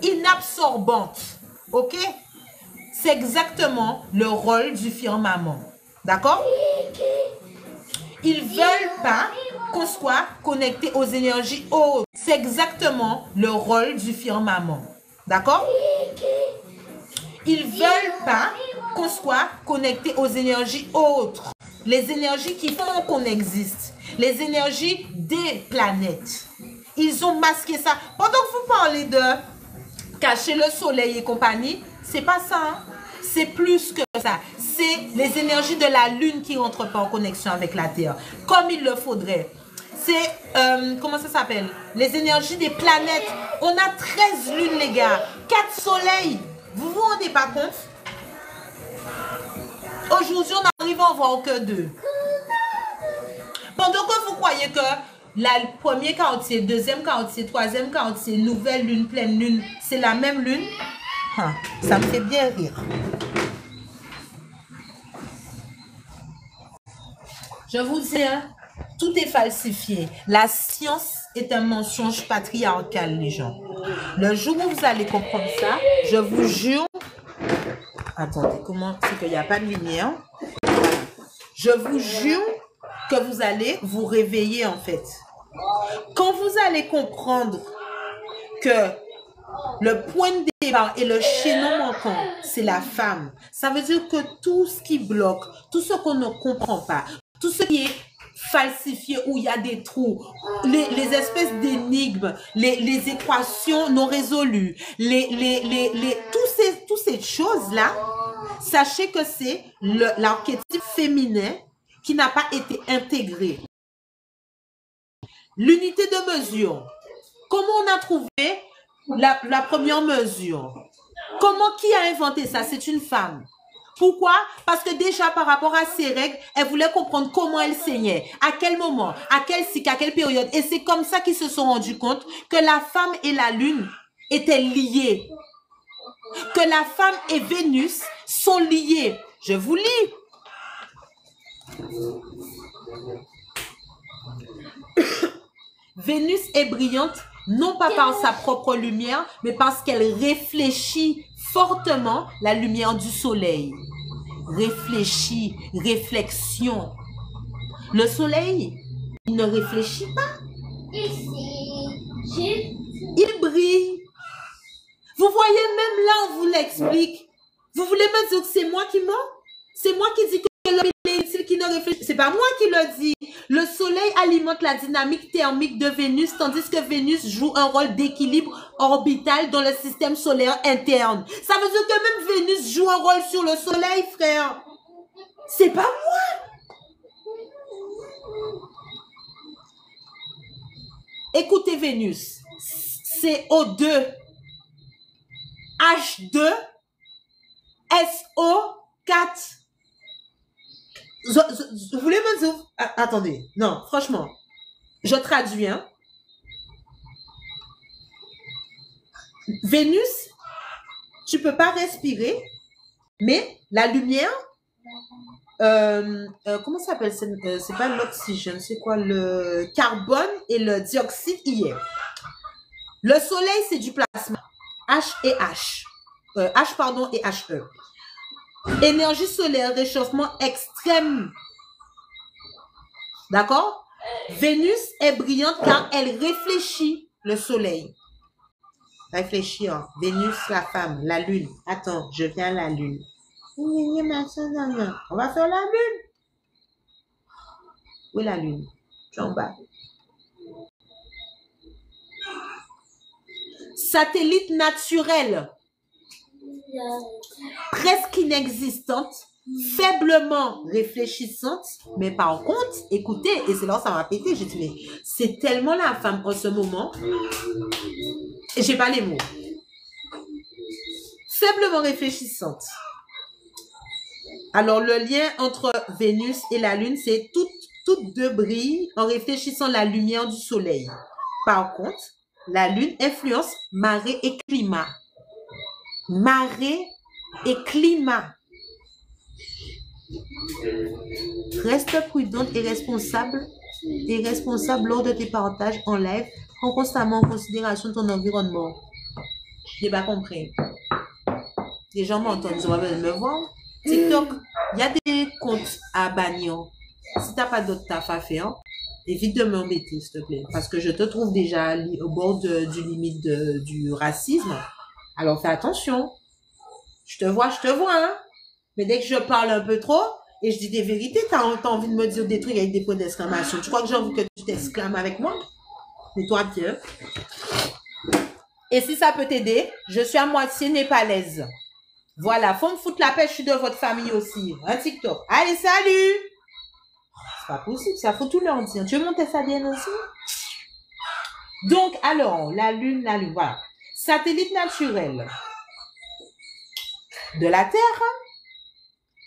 inabsorbantes. Ok? C'est exactement le rôle du firmament. D'accord? Ils ne veulent pas qu'on soit connecté aux énergies hautes. C'est exactement le rôle du firmament. D'accord? Ils ne veulent pas qu'on soit connecté aux énergies autres. Les énergies qui font qu'on existe. Les énergies des planètes. Ils ont masqué ça. Pendant que vous parlez de cacher le soleil et compagnie, c'est pas ça. Hein? C'est plus que ça. C'est les énergies de la lune qui n'entrent pas en connexion avec la Terre. Comme il le faudrait. C'est, comment ça s'appelle? Les énergies des planètes. On a 13 lunes, les gars. 4 soleils. Vous vous rendez pas compte? Aujourd'hui, on arrive à en voir que 2. Pendant que vous croyez que le premier quartier, deuxième quartier, troisième quartier, nouvelle lune, pleine lune, c'est la même lune, ça me fait bien rire. Je vous dis, hein, tout est falsifié. La science est un mensonge patriarcal, les gens. Le jour où vous allez comprendre ça, je vous jure... Attendez, comment? C'est qu'il n'y a pas de lumière. Je vous jure que vous allez vous réveiller, en fait. Quand vous allez comprendre que le point de départ et le chaînon manquant, c'est la femme, ça veut dire que tout ce qui bloque, tout ce qu'on ne comprend pas, tout ce qui est falsifié, où il y a des trous, les espèces d'énigmes, les équations non résolues, toutes ces choses-là, sachez que c'est l'archétype féminin qui n'a pas été intégré. L'unité de mesure. Comment on a trouvé la première mesure? Qui a inventé ça? C'est une femme. Pourquoi? Parce que déjà par rapport à ses règles, elle voulait comprendre comment elle saignait, à quel moment, à quel cycle, à quelle période. Et c'est comme ça qu'ils se sont rendus compte que la femme et la lune étaient liées. Que la femme et Vénus sont liées. Je vous lis. Vénus est brillante, non pas par sa propre lumière, mais parce qu'elle réfléchit fortement la lumière du soleil. Réfléchit, réflexion. Le soleil, il ne réfléchit pas. Il brille. Vous voyez, même là, on vous l'explique. Vous voulez me dire que c'est moi qui mens? C'est moi qui dis que l'homme est inutile, qui ne réfléchit. C'est pas moi qui le dis. Le soleil alimente la dynamique thermique de Vénus, tandis que Vénus joue un rôle d'équilibre orbital dans le système solaire interne. Ça veut dire que même Vénus joue un rôle sur le soleil, frère. C'est pas moi. Écoutez Vénus. CO2. H2. SO4. Vous voulez me dire... Attendez. Non, franchement. Je traduis, hein. Vénus, tu peux pas respirer, mais la lumière, comment ça s'appelle? C'est pas l'oxygène, c'est quoi? Le carbone et le dioxyde y est. Le soleil, c'est du plasma. H et H. H, pardon, et HE. Énergie solaire, réchauffement extrême. D'accord? Vénus est brillante car elle réfléchit le soleil. Réfléchis, hein. Vénus, la femme, la lune. Attends, je viens à la lune. On va faire la lune. Où est la lune? Je suis en bas. Satellite naturelle. Presque inexistante. Faiblement réfléchissante. Mais par contre, écoutez, et c'est là où ça m'a pété. J'ai dit, mais c'est tellement la femme en ce moment. Et j'ai pas les mots. Faiblement réfléchissante. Alors, le lien entre Vénus et la Lune, c'est toutes deux brillent en réfléchissant la lumière du soleil. Par contre, la Lune influence marée et climat. Marée et climat. Reste prudente et responsable lors de tes partages en live. Prends constamment en considération ton environnement. Je n'ai pas compris. Les gens m'entendent, ils ont besoin de me voir. TikTok, il y a des comptes à bannir. Si tu n'as pas d'autre taf à faire, évite de m'embêter, s'il te plaît. Parce que je te trouve déjà au bord du limite du racisme. Alors fais attention. Je te vois, hein. Mais dès que je parle un peu trop et je dis des vérités, tu as envie de me dire des trucs avec des points d'exclamation. Tu crois que j'ai envie que tu t'exclames avec moi? Mets-toi bien. Et si ça peut t'aider, je suis à moitié népalaise. Voilà, faut me foutre la paix, je suis de votre famille aussi. Un TikTok. Allez, salut! C'est pas possible, ça faut tout leur dire. Tu veux monter ça bien aussi? Donc, alors, la lune, voilà. Satellite naturel de la Terre.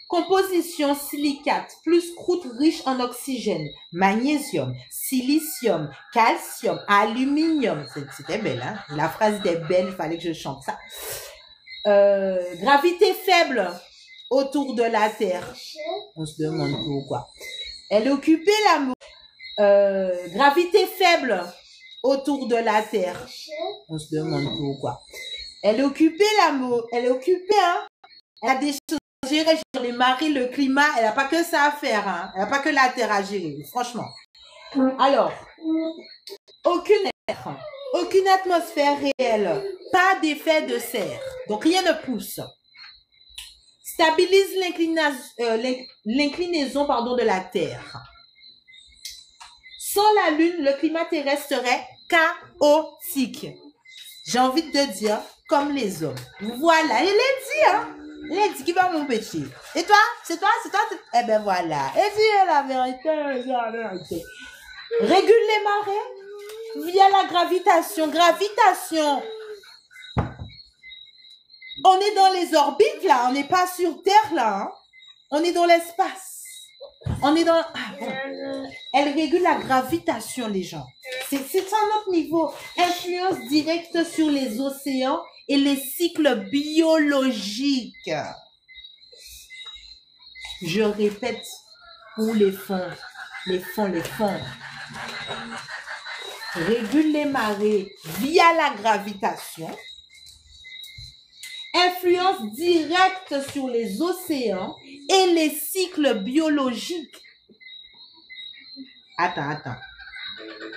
Composition silicate plus croûte riche en oxygène, magnésium, silicium, calcium, aluminium. C'était belle, hein? La phrase était belle, il fallait que je chante ça. Gravité faible autour de la Terre. On se demande pourquoi. Elle occupait gravité faible autour de la Terre. On se demande pourquoi. Elle occupait hein? Elle a des choses à gérer sur les marées, le climat. Elle n'a pas que ça à faire, hein? Elle n'a pas que la Terre à gérer, franchement. Alors, aucune atmosphère réelle, pas d'effet de serre, donc rien ne pousse. Stabilise l'inclinaison de la Terre. Sans la Lune, le climat terrestre serait chaotique. J'ai envie de te dire, comme les hommes. Voilà, elle l'a dit, hein? Elle a dit qui va m'empêcher. Et toi? C'est toi? Eh ben voilà. Et dis la vérité. Régule les marées via la gravitation. On est dans les orbites, là. On n'est pas sur Terre, là. Hein? On est dans l'espace. On est dans... Ah, bon. Elle régule la gravitation, les gens. C'est un autre niveau. Influence directe sur les océans et les cycles biologiques. Je répète pour les fonds. Régule les marées via la gravitation. Influence directe sur les océans et les cycles biologiques. Attends.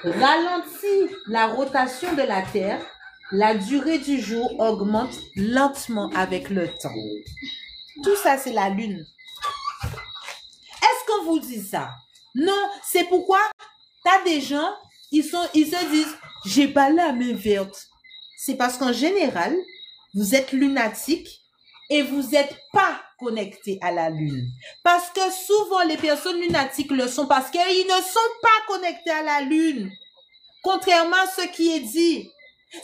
Ralentit la rotation de la Terre. La durée du jour augmente lentement avec le temps. Tout ça, c'est la Lune. Est-ce qu'on vous dit ça? Non, c'est pourquoi t'as des gens, ils se disent, j'ai pas la main verte. C'est parce qu'en général, vous êtes lunatique et vous n'êtes pas connecté à la Lune. Parce que souvent, les personnes lunatiques le sont parce qu'ils ne sont pas connectés à la Lune. Contrairement à ce qui est dit.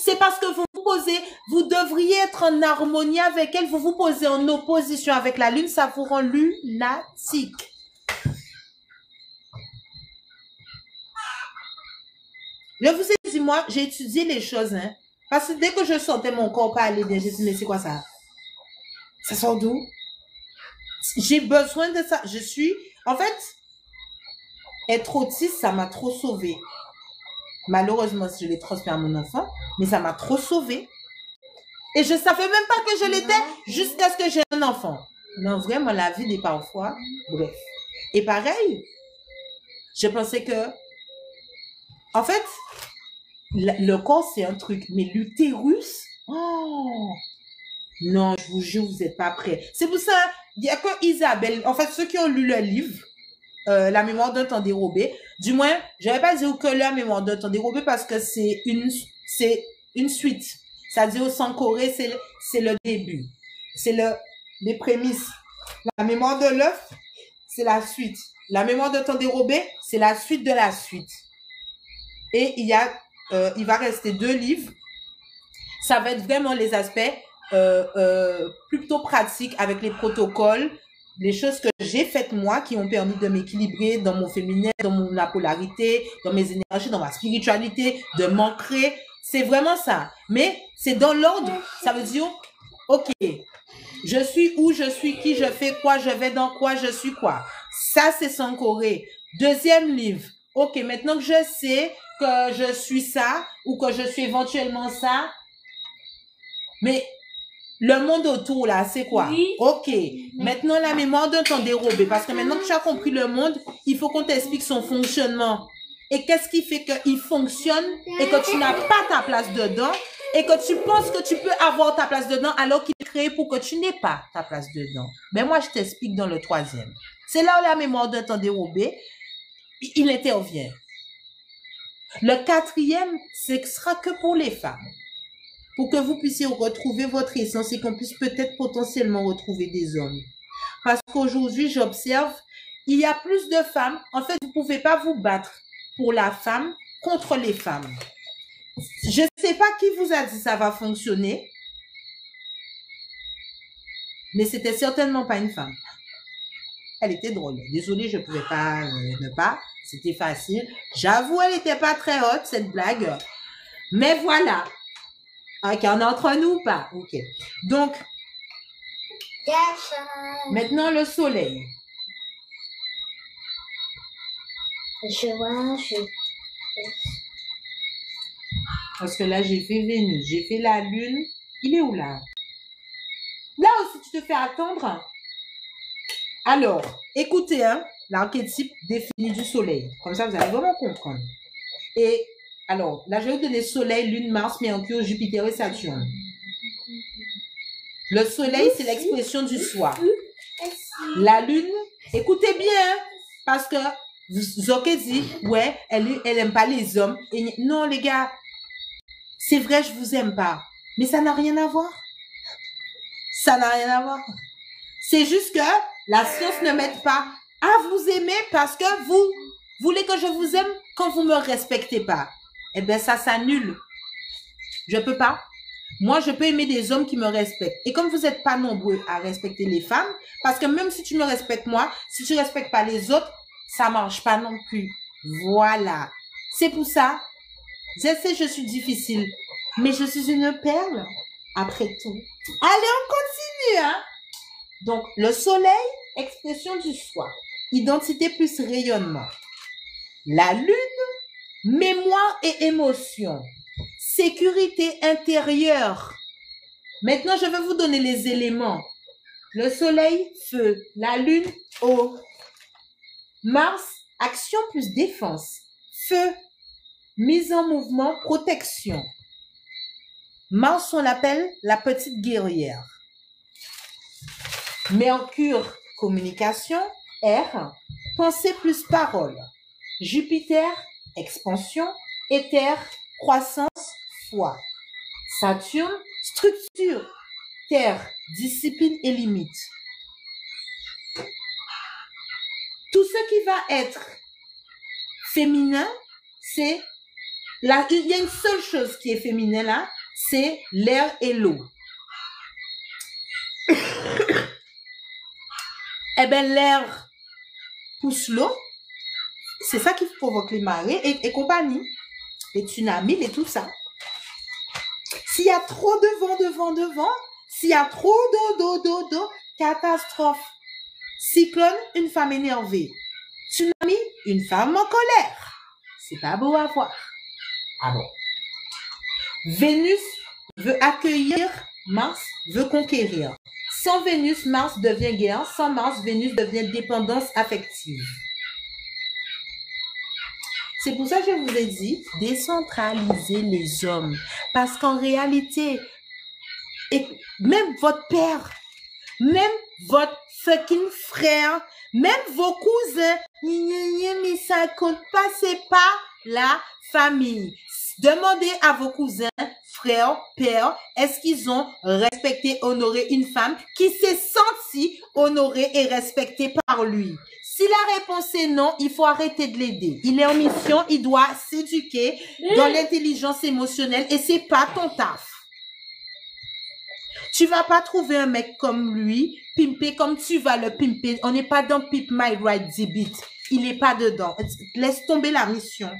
C'est parce que vous devriez être en harmonie avec elle, vous vous posez en opposition avec la Lune, ça vous rend lunatique. Je vous ai dit, moi, j'ai étudié les choses, hein. Parce que dès que je sentais mon corps pas aller bien, j'ai dit, mais c'est quoi ça? Ça sort d'où? J'ai besoin de ça. En fait, être autiste, ça m'a trop sauvée. Malheureusement, je l'ai transmis à mon enfant, mais ça m'a trop sauvée. Et je savais même pas que je l'étais jusqu'à ce que j'ai un enfant. Non, vraiment, la vie n'est parfois, bref. Et pareil, je pensais que, en fait, le corps, c'est un truc, mais l'utérus, oh, non, je vous jure, vous n'êtes pas prêts. C'est pour ça, il n'y a que Isabelle, en fait, ceux qui ont lu le livre, La mémoire d'un temps dérobé, du moins, je vais pas dire que La mémoire d'un temps dérobé parce que c'est une suite. C'est-à-dire, Sankoré, c'est le début. C'est les prémices. La mémoire de l'œuf, c'est la suite. La mémoire d'un temps dérobé, c'est la suite de la suite. Et il va rester 2 livres. Ça va être vraiment les aspects plutôt pratiques avec les protocoles, les choses que j'ai faites moi qui ont permis de m'équilibrer dans mon féminin, dans ma polarité, dans mes énergies, dans ma spiritualité, de m'ancrer. C'est vraiment ça. Mais c'est dans l'ordre. Ça veut dire, ok, je suis où, je suis qui, je fais quoi, je vais dans quoi, je suis quoi. Ça, c'est Sankoré. 2e livre. Ok, maintenant que je sais que je suis ça ou que je suis éventuellement ça, mais le monde autour, là, c'est quoi? Oui. Ok. Maintenant, la mémoire d'un temps dérobé. Parce que maintenant que tu as compris le monde, il faut qu'on t'explique son fonctionnement. Et qu'est-ce qui fait qu'il fonctionne et que tu n'as pas ta place dedans et que tu penses que tu peux avoir ta place dedans alors qu'il est créé pour que tu n'aies pas ta place dedans. Ben moi, je t'explique dans le 3e. C'est là où la mémoire d'un temps dérobé, il intervient. Le 4e, ce sera que pour les femmes. Pour que vous puissiez retrouver votre essence et qu'on puisse peut-être potentiellement retrouver des hommes. Parce qu'aujourd'hui, j'observe, il y a plus de femmes. En fait, vous ne pouvez pas vous battre pour la femme contre les femmes. Je ne sais pas qui vous a dit ça va fonctionner, mais c'était certainement pas une femme. Elle était drôle. Désolée, je ne pouvais pas ne pas. C'était facile. J'avoue, elle n'était pas très haute, cette blague. Mais voilà. Ok, on est entre nous ou pas? Ok. Donc, maintenant le soleil. Parce que là, j'ai fait Vénus, j'ai fait la Lune. Il est où là? Là aussi, tu te fais attendre. Alors, écoutez, hein, l'archétype défini du soleil. Comme ça, vous allez vraiment comprendre. Et alors, là, je vais vous donner Soleil, Lune, Mars, Mercure, Jupiter et Saturne. Le Soleil, c'est l'expression du soi. La Lune, écoutez bien, hein, parce que Zoké dit, ouais, elle aime pas les hommes. Et non, les gars, c'est vrai, je vous aime pas. Mais ça n'a rien à voir. Ça n'a rien à voir. C'est juste que la science ne m'aide pas à vous aimer parce que vous voulez que je vous aime quand vous me respectez pas. Eh bien, ça s'annule. Je peux pas. Moi, je peux aimer des hommes qui me respectent. Et comme vous n'êtes pas nombreux à respecter les femmes, parce que même si tu me respectes moi, si tu ne respectes pas les autres, ça marche pas non plus. Voilà. C'est pour ça. Je sais, je suis difficile, mais je suis une perle, après tout. Allez, on continue, hein. Donc, le soleil, expression du soi. Identité plus rayonnement. La lune, mémoire et émotion. Sécurité intérieure. Maintenant, je vais vous donner les éléments. Le soleil, feu. La lune, eau. Mars, action plus défense. Feu, mise en mouvement, protection. Mars, on l'appelle la petite guerrière. Mercure, communication. Air, pensée plus parole. Jupiter, expansion. Éther, croissance, foi. Saturne, structure. Terre, discipline et limite. Tout ce qui va être féminin, c'est là, il y a une seule chose qui est féminin là, c'est l'air et l'eau. Eh bien, l'air pousse l'eau. C'est ça qui provoque les marées et compagnie. Les tsunamis et tout ça. S'il y a trop de vent, s'il y a trop d'eau, catastrophe. Cyclone, une femme énervée. Tsunami, une femme en colère. C'est pas beau à voir. Ah bon. Vénus veut accueillir, Mars veut conquérir. Sans Vénus, Mars devient guerre. Sans Mars, Vénus devient dépendance affective. C'est pour ça que je vous ai dit, décentralisez les hommes. Parce qu'en réalité, et même votre père, même votre fucking frère, même vos cousins, mais ça compte pas, c'est pas la famille. Demandez à vos cousins, frères, pères, est-ce qu'ils ont respecté, honoré une femme qui s'est sentie honorée et respectée par lui? Si la réponse est non, il faut arrêter de l'aider. Il est en mission, il doit s'éduquer dans l'intelligence émotionnelle et c'est pas ton taf. Tu vas pas trouver un mec comme lui, pimper comme tu vas le pimper. On n'est pas dans Pimp My Ride Zibit. Il est pas dedans. Laisse tomber la mission.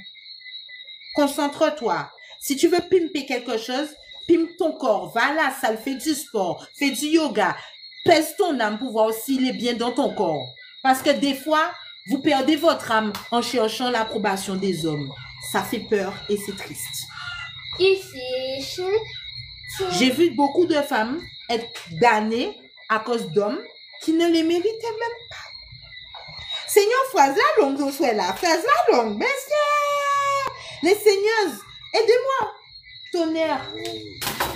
Concentre-toi. Si tu veux pimper quelque chose, pimpe ton corps. Va à la salle, fais du sport, fais du yoga. Pèse ton âme pour voir s'il est bien dans ton corps. Parce que des fois, vous perdez votre âme en cherchant l'approbation des hommes. Ça fait peur et c'est triste. J'ai vu beaucoup de femmes être damnées à cause d'hommes qui ne les méritaient même pas. Seigneur, phrase la longue, je suis là. Phrase la longue, messieurs. Les seigneuses, aidez-moi. Tonnerre.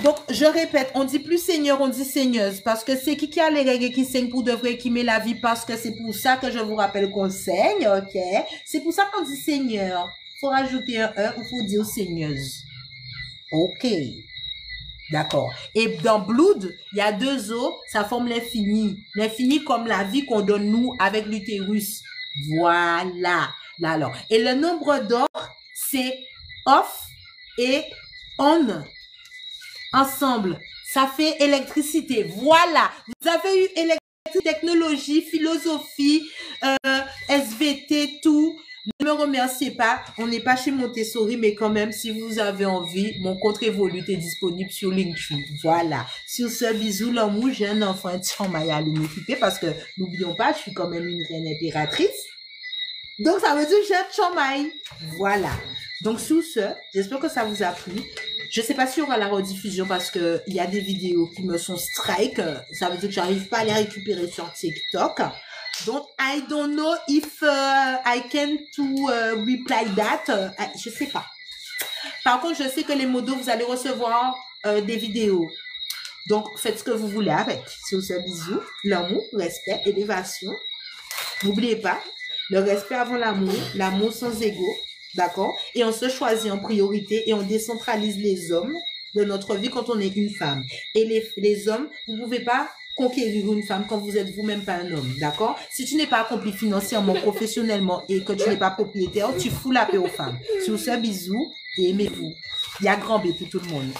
Donc, je répète, on dit plus seigneur, on dit seigneuse. Parce que c'est qui a les règles qui saignent pour de vrai, qui met la vie. Parce que c'est pour ça que je vous rappelle qu'on saigne, ok? C'est pour ça qu'on dit seigneur. Faut rajouter un E ou faut dire seigneuse. Ok. D'accord. Et dans Blood, il y a deux os, ça forme l'infini. L'infini comme la vie qu'on donne nous avec l'utérus. Voilà. Là, alors. Et le nombre d'or, c'est off et on. Ensemble. Ça fait électricité. Voilà. Vous avez eu électricité, technologie, philosophie, SVT, tout. Ne me remerciez pas, on n'est pas chez Montessori, mais quand même, si vous avez envie, mon compte Revolut est disponible sur LinkedIn. Voilà. Sur ce, bisous, l'amour, j'ai un enfant, Tchamaï à m'occuper parce que, n'oublions pas, je suis quand même une reine impératrice. Donc, ça veut dire que j'ai un Tchamaï. Voilà. Donc, sur ce, j'espère que ça vous a plu. Je sais pas s'il y aura la rediffusion parce que il y a des vidéos qui me sont strike. Ça veut dire que j'arrive pas à les récupérer sur TikTok. Donc, I don't know if I can to reply that. Je sais pas. Par contre, je sais que les modos, vous allez recevoir des vidéos. Donc, faites ce que vous voulez avec. Sur ce, bisous, l'amour, respect, élévation. N'oubliez pas, le respect avant l'amour, l'amour sans ego. D'accord? Et on se choisit en priorité et on décentralise les hommes de notre vie quand on est une femme. Et les hommes, vous pouvez pas conquérir une femme quand vous êtes vous-même pas un homme. D'accord? Si tu n'es pas accompli financièrement, professionnellement et que tu n'es pas propriétaire, tu fous la paix aux femmes. Sur ce, bisous et aimez-vous. Il y a grand B pour tout le monde.